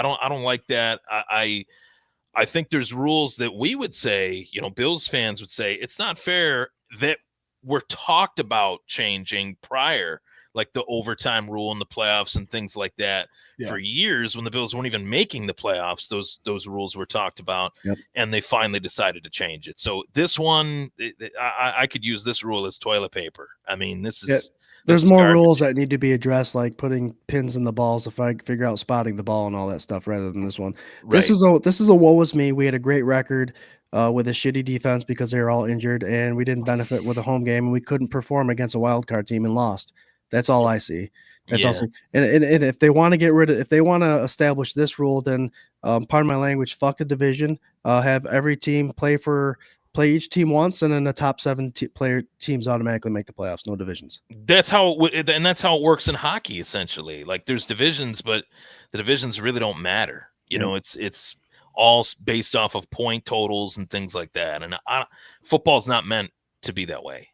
don't like that. I think there's rules that we would say, Bills fans would say it's not fair, that were talked about changing prior, like the overtime rule in the playoffs and things like that. Yeah. For years, when the Bills weren't even making the playoffs, those rules were talked about, and they finally decided to change it. So this one, I could use this rule as toilet paper. I mean, this is there's this more garbage. rules that need to be addressed, like putting pins in the balls if I figure out spotting the ball and all that stuff, rather than this one. Right. This is a woe is me. We had a great record with a shitty defense because they were all injured, and we didn't benefit with a home game, and we couldn't perform against a wild card team and lost. That's all I see. That's also, and if they want to if they want to establish this rule, then pardon my language, fuck the division. Have every team play each team once, and then the top 7 player teams automatically make the playoffs. No divisions. That's how it works in hockey, essentially. Like, there's divisions, but the divisions really don't matter. It's all based off of point totals and things like that. And football's not meant to be that way.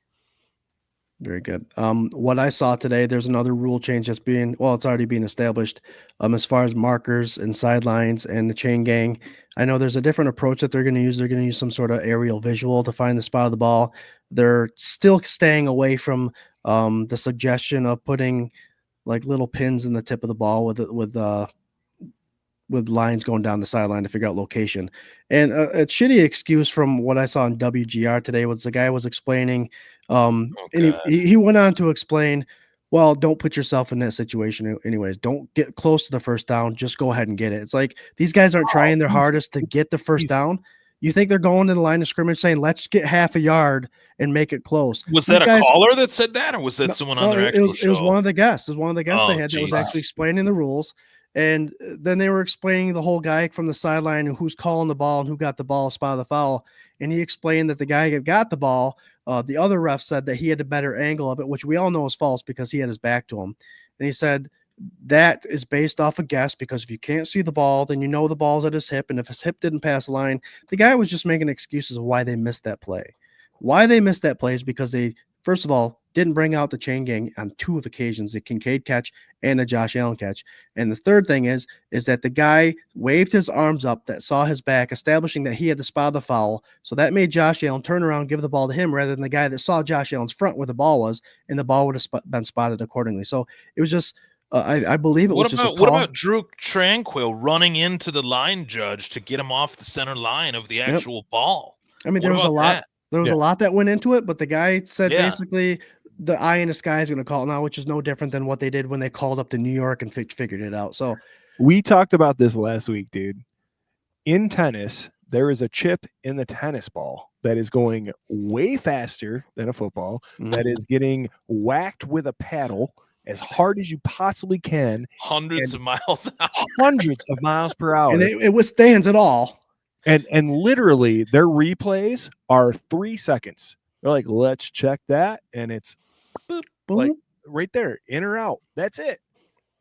Very good. What I saw today, there's another rule change that's it's already being established as far as markers and sidelines and the chain gang. I know there's a different approach that they're going to use. They're going to use some sort of aerial visual to find the spot of the ball. They're still staying away from the suggestion of putting like little pins in the tip of the ball with lines going down the sideline to figure out location. And a shitty excuse from what I saw in WGR today was the guy was explaining, and he went on to explain, well, don't put yourself in that situation anyways. Don't get close to the first down. Just go ahead and get it. It's like these guys aren't trying their hardest to get the first down. You think they're going to the line of scrimmage saying, let's get half a yard and make it close. Was that a caller that said that, or was that someone on their actual show? It was one of the guests. It was one of the guests they had geez. that was actually explaining the rules. And then they were explaining the whole guy from the sideline and who's calling the ball and who got the ball, spot of the foul. And he explained that the guy that got the ball, the other ref said that he had a better angle of it, which we all know is false because he had his back to him. And he said that is based off a guess, because if you can't see the ball, then you know the ball's at his hip. And if his hip didn't pass the line, the guy was just making excuses of why they missed that play. Why they missed that play is because they first of all, didn't bring out the chain gang on 2 occasions, the Kincaid catch and the Josh Allen catch. And the third thing is that the guy waved his arms up that saw his back, establishing that he had to spot the foul. So that made Josh Allen turn around, give the ball to him rather than the guy that saw Josh Allen's front where the ball was, and the ball would have been spotted accordingly. So it was just, I believe it was just a call. What about Drew Tranquil running into the line judge to get him off the center line of the actual ball? I mean, there was a lot. There was a lot that went into it, but the guy said basically the eye in the sky is going to call it now, which is no different than what they did when they called up to New York and figured it out. So we talked about this last week, dude. In tennis, there is a chip in the tennis ball that is going way faster than a football, that is getting whacked with a paddle as hard as you possibly can. Hundreds of miles per hour. And it withstands it all. And literally their replays are 3 seconds. They're like, let's check that. And it's boop, like right there, in or out. That's it.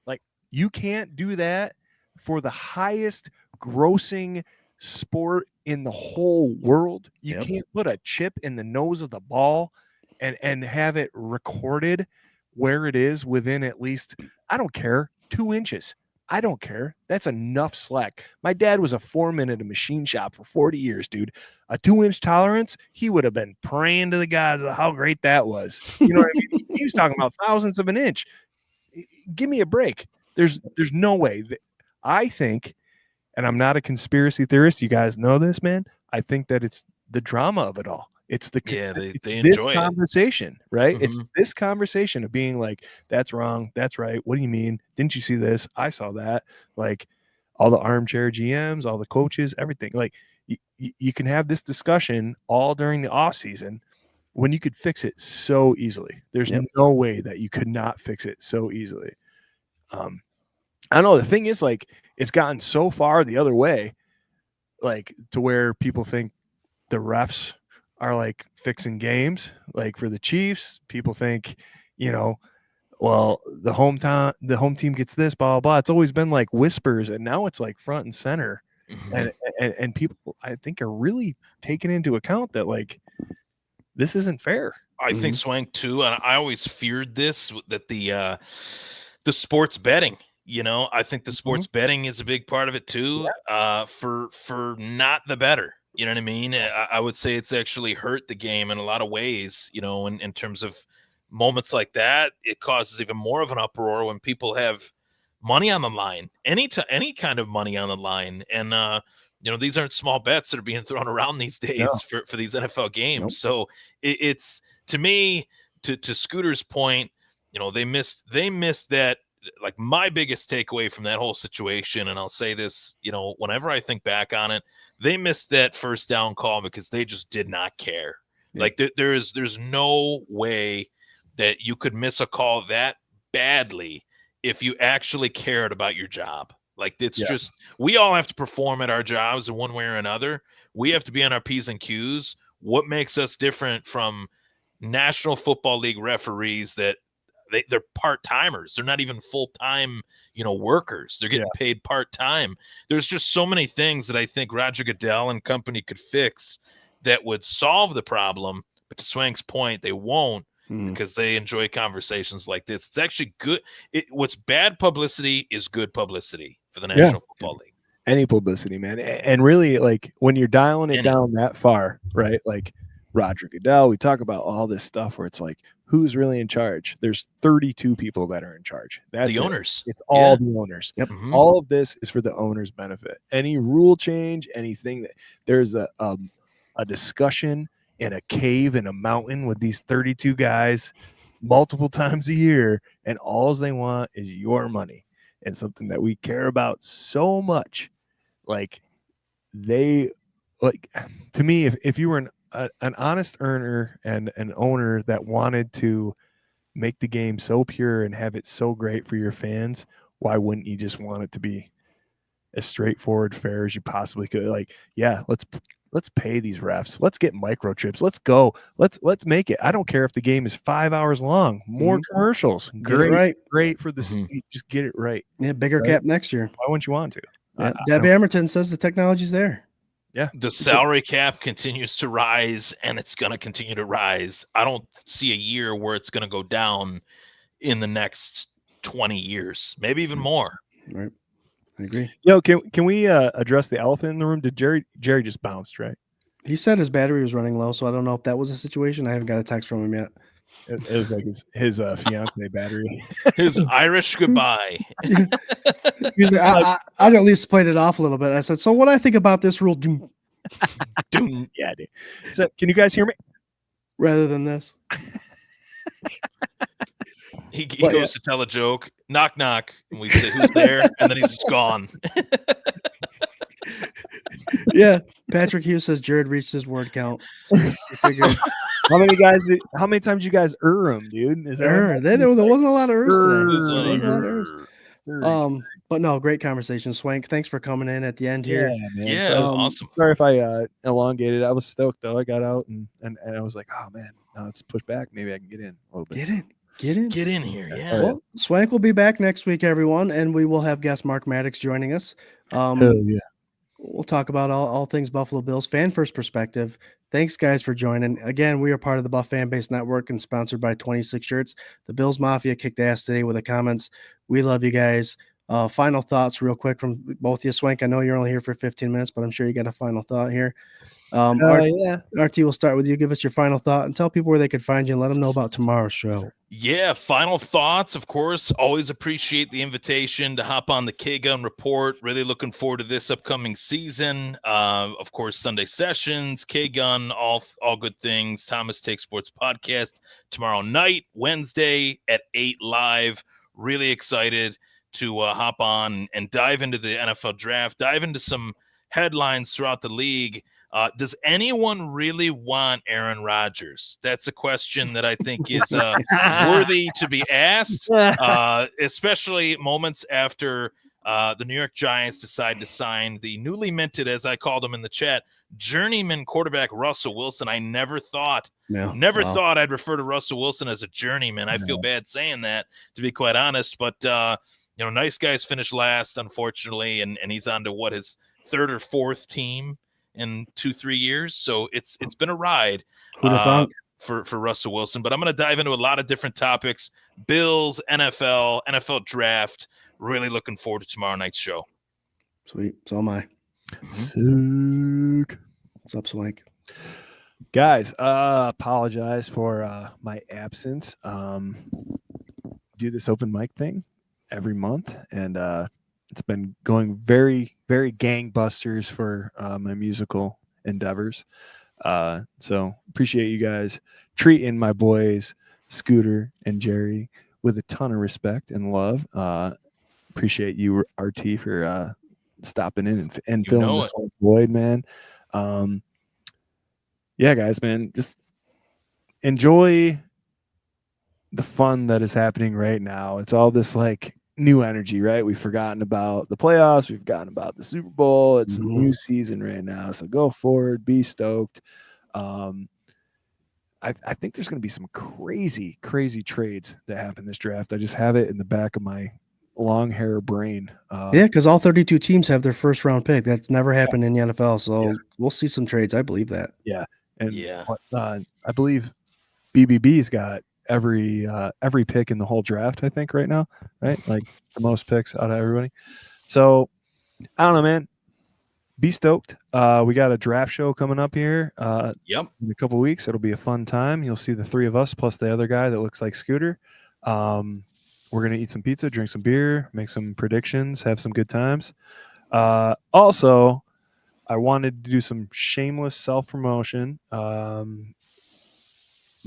Like, you can't do that for the highest grossing sport in the whole world. You can't put a chip in the nose of the ball and have it recorded where it is within at least, I don't care, 2 inches. I don't care. That's enough slack. My dad was a foreman at a machine shop for 40 years, dude. A 2-inch tolerance, he would have been praying to the gods of how great that was. You know what I mean? He was talking about thousandths of an inch. Give me a break. There's no way. I think, and I'm not a conspiracy theorist, you guys know this, man. I think that it's the drama of it all. It's the they this conversation, right? It's this conversation of being like, that's wrong, that's right. What do you mean? Didn't you see this? I saw that. Like, all the armchair GMs, all the coaches, everything. Like, you can have this discussion all during the off season when you could fix it so easily. There's no way that you could not fix it so easily. I don't know. The thing is, like, it's gotten so far the other way, like, to where people think the refs are like fixing games. Like, for the Chiefs, people think, you know, well, the home team gets this, blah, blah, blah. It's always been like whispers, and now it's like front and center. And people, I think, are really taking into account that, like, this isn't fair. I think Swank too, and I always feared this, that the sports betting, you know, I think the sports betting is a big part of it too, for not the better. You know what I mean? I would say it's actually hurt the game in a lot of ways, you know, in terms of moments like that. It causes even more of an uproar when people have money on the line, any kind of money on the line. And, you know, these aren't small bets that are being thrown around these days for these NFL games. So it's, to me, to Scooter's point, you know, they missed that. Like, my biggest takeaway from that whole situation, and I'll say this, you know, whenever I think back on it, they missed that first down call because they just did not care. Like, there's no way that you could miss a call that badly if you actually cared about your job. Like, it's just, we all have to perform at our jobs in one way or another. We have to be on our P's and Q's. What makes us different from National Football League referees that they're part-timers? They're not even full-time, you know, workers. They're getting paid part-time. There's just so many things that I think Roger Goodell and company could fix that would solve the problem. But to Swank's point, they won't, because they enjoy conversations like this. It's actually good. What's bad publicity is good publicity for the National Football League. Any publicity, man. And really, like, when you're dialing it down that far, right? Like, Roger Goodell, we talk about all this stuff where it's like, who's really in charge? There's 32 people that are in charge. That's the owners. It's all the owners. All of this is for the owners' benefit. Any rule change, anything that there's a discussion in a cave in a mountain with these 32 guys multiple times a year, and all they want is your money, and something that we care about so much. Like, they, like, to me, if you were an honest earner and an owner that wanted to make the game so pure and have it so great for your fans, why wouldn't you just want it to be as straightforward, fair as you possibly could? Like, let's pay these refs. Let's get microchips. Let's go. Let's make it. I don't care if the game is 5 hours long. More commercials. Great for the just get it right. Yeah, bigger cap next year. Why wouldn't you want to? Debbie Emerton says the technology's there. Yeah. The salary cap continues to rise, and it's going to continue to rise. I don't see a year where it's going to go down in the next 20 years, maybe even more. Right. I agree. Yo, can we address the elephant in the room? Did Jerry just bounced, right? He said his battery was running low, so I don't know if that was a situation. I haven't got a text from him yet. It was like his fiance battery. His Irish goodbye. He's like, I'd at least played it off a little bit. I said, so what I think about this rule Yeah, dude. So, can you guys hear me? rather than this? He goes to tell a joke, knock, knock, and we say, who's there? And then he's just gone. Yeah. Patrick Hughes says Jarrod reached his word count. So figured, How many times you guys him, dude? Is that what there wasn't a lot of ers today. This There one wasn't a lot of is- ers. But no, great conversation, Swank. Thanks for coming in at the end here. Yeah, man. Yeah, So, awesome. sorry if I elongated. I was stoked though. I got out and I was like, oh man, now let's push back. Maybe I can get in a little bit. Get in. here. Yeah. Well, Swank will be back next week, everyone, and we will have guest Mark Maddox joining us. Hell yeah. We'll talk about all things Buffalo Bills, fan first perspective. Thanks, guys, for joining. Again, we are part of the Buff Fan Base Network and sponsored by 26 Shirts. The Bills Mafia kicked ass today with the comments. We love you guys. Final thoughts, real quick, from both of you. Swank, I know you're only here for 15 minutes, but I'm sure you got a final thought here. Yeah. RT, we'll start with you. Give us your final thought and tell people where they could find you and let them know about tomorrow's show. Yeah, final thoughts. Of course, always appreciate the invitation to hop on the K-Gun Report. Really looking forward to this upcoming season. Of course, Sunday sessions, K-Gun, all good things. Thomas Take Sports Podcast tomorrow night, Wednesday at 8 live. Really excited to hop on and dive into the NFL draft, dive into some headlines throughout the league. Does anyone really want Aaron Rodgers? That's a question that I think is worthy to be asked, especially moments after the New York Giants decide to sign the newly minted, as I called him in the chat, journeyman quarterback Russell Wilson. I never thought I'd refer to Russell Wilson as a journeyman. I feel bad saying that, to be quite honest, but nice guys finished last, unfortunately, and he's on to his third or fourth team in 2-3 years, so it's been a ride for Russell Wilson. But I'm going to dive into a lot of different topics: Bills, NFL draft. Really looking forward to tomorrow night's show. Sweet. So am I. Sick. What's up, Swank? Guys, apologize for my absence. Do this open mic thing every month, and it's been going very, very gangbusters for my musical endeavors. So appreciate you guys treating my boys, Scooter and Jerry, with a ton of respect and love. Appreciate you, RT, for stopping in and filling this whole void, man. Yeah, guys, man, just enjoy the fun that is happening right now. It's all this like new energy, right? We've forgotten about the playoffs. We've forgotten about the Super Bowl. It's a new season right now. So go forward, be stoked. I think there's going to be some crazy, crazy trades that happen this draft. I just have it in the back of my long hair brain. Yeah, because all 32 teams have their first round pick. That's never happened in the NFL. So we'll see some trades. I believe that. Yeah. And I believe BBB's got every pick in the whole draft, I think, right now, right? Like the most picks out of everybody. So I don't know, man. Be stoked. We got a draft show coming up here in a couple weeks. It'll be a fun time. You'll see the three of us plus the other guy that looks like Scooter. We're going to eat some pizza, drink some beer, make some predictions, have some good times. Also, I wanted to do some shameless self-promotion.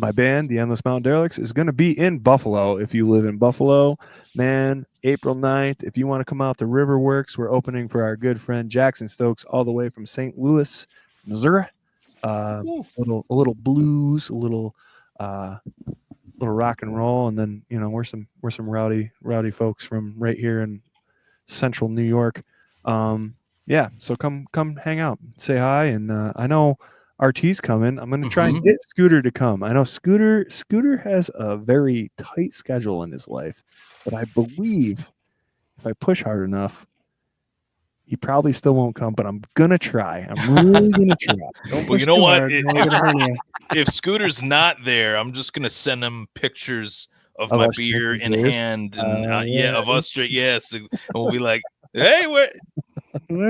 My band, the Endless Mountain Derelicts, is going to be in Buffalo. If you live in Buffalo, man, April 9th, if you want to come out to Riverworks, we're opening for our good friend Jackson Stokes all the way from St. Louis, Missouri. A little blues, a little rock and roll, and then we're some rowdy folks from right here in central New York. So come hang out, say hi, and I know RT's coming. I'm going to try and get Scooter to come. I know Scooter has a very tight schedule in his life, but I believe if I push hard enough, he probably still won't come, but I'm gonna try. I'm really gonna try. Well, you know what? If If Scooter's not there, I'm just gonna send him pictures of Of my us beer drinking in beers? hand, and Yeah. of us straight. Yes, and we'll be like, "Hey, where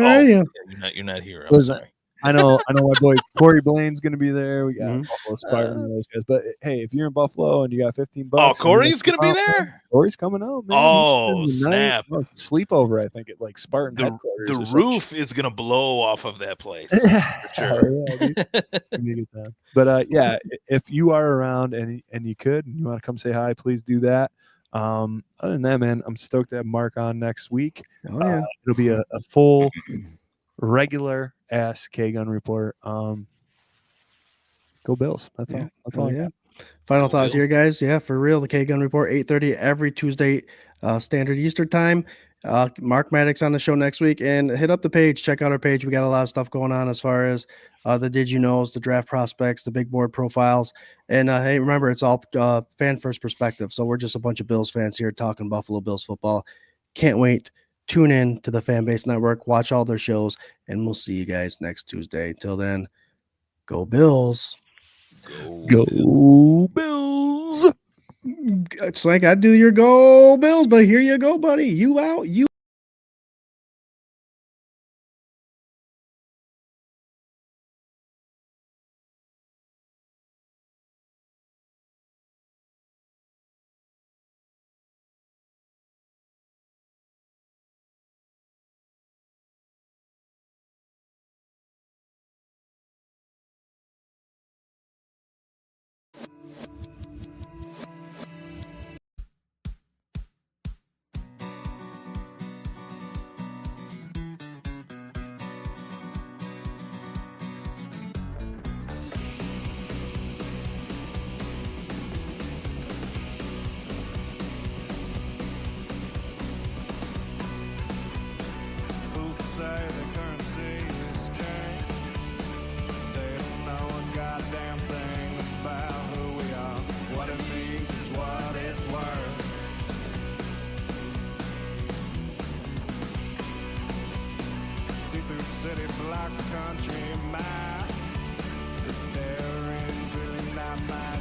are you? yeah, you're not here. I'm Listen, sorry." I know my boy Corey Blaine's gonna be there. We got Mhm. Buffalo Spartan and those guys. But hey, if you're in Buffalo and you got $15, Oh, and you Corey's wanna gonna be come out, there. Corey's coming out, man. Oh, He's spending the night. snap! Oh, it's a sleepover, I think, at like Spartan The headquarters. or some roof is gonna blow off of that place shit. for sure. Yeah, dude. Give me a good time. But yeah, if you are around and you could and you want to come say hi, please do that. Other than that, man, I'm stoked to have Mark on next week. Oh yeah. It'll be a full regular ass K-Gun report. Go Bills. That's all. That's all. Yeah. Final Go thoughts Bills. here, guys. Yeah, for real. The K-Gun Report, 8:30 every Tuesday, Standard Eastern Time. Mark Maddox on the show next week, and hit up the page. Check out our page. We got a lot of stuff going on as far as the Did You Knows, the draft prospects, the big board profiles. And hey, remember, it's all fan first perspective. So we're just a bunch of Bills fans here talking Buffalo Bills football. Can't wait. Tune in to the Fanbase Network. Watch all their shows, and we'll see you guys next Tuesday. Till then, go Bills. Go Bills. It's like I do your go Bills, but here you go, buddy. You out. You Fools say the currency is king. They don't know a goddamn thing about who we are. What it means is what it's worth. See through city block, the country map. The steering's really not my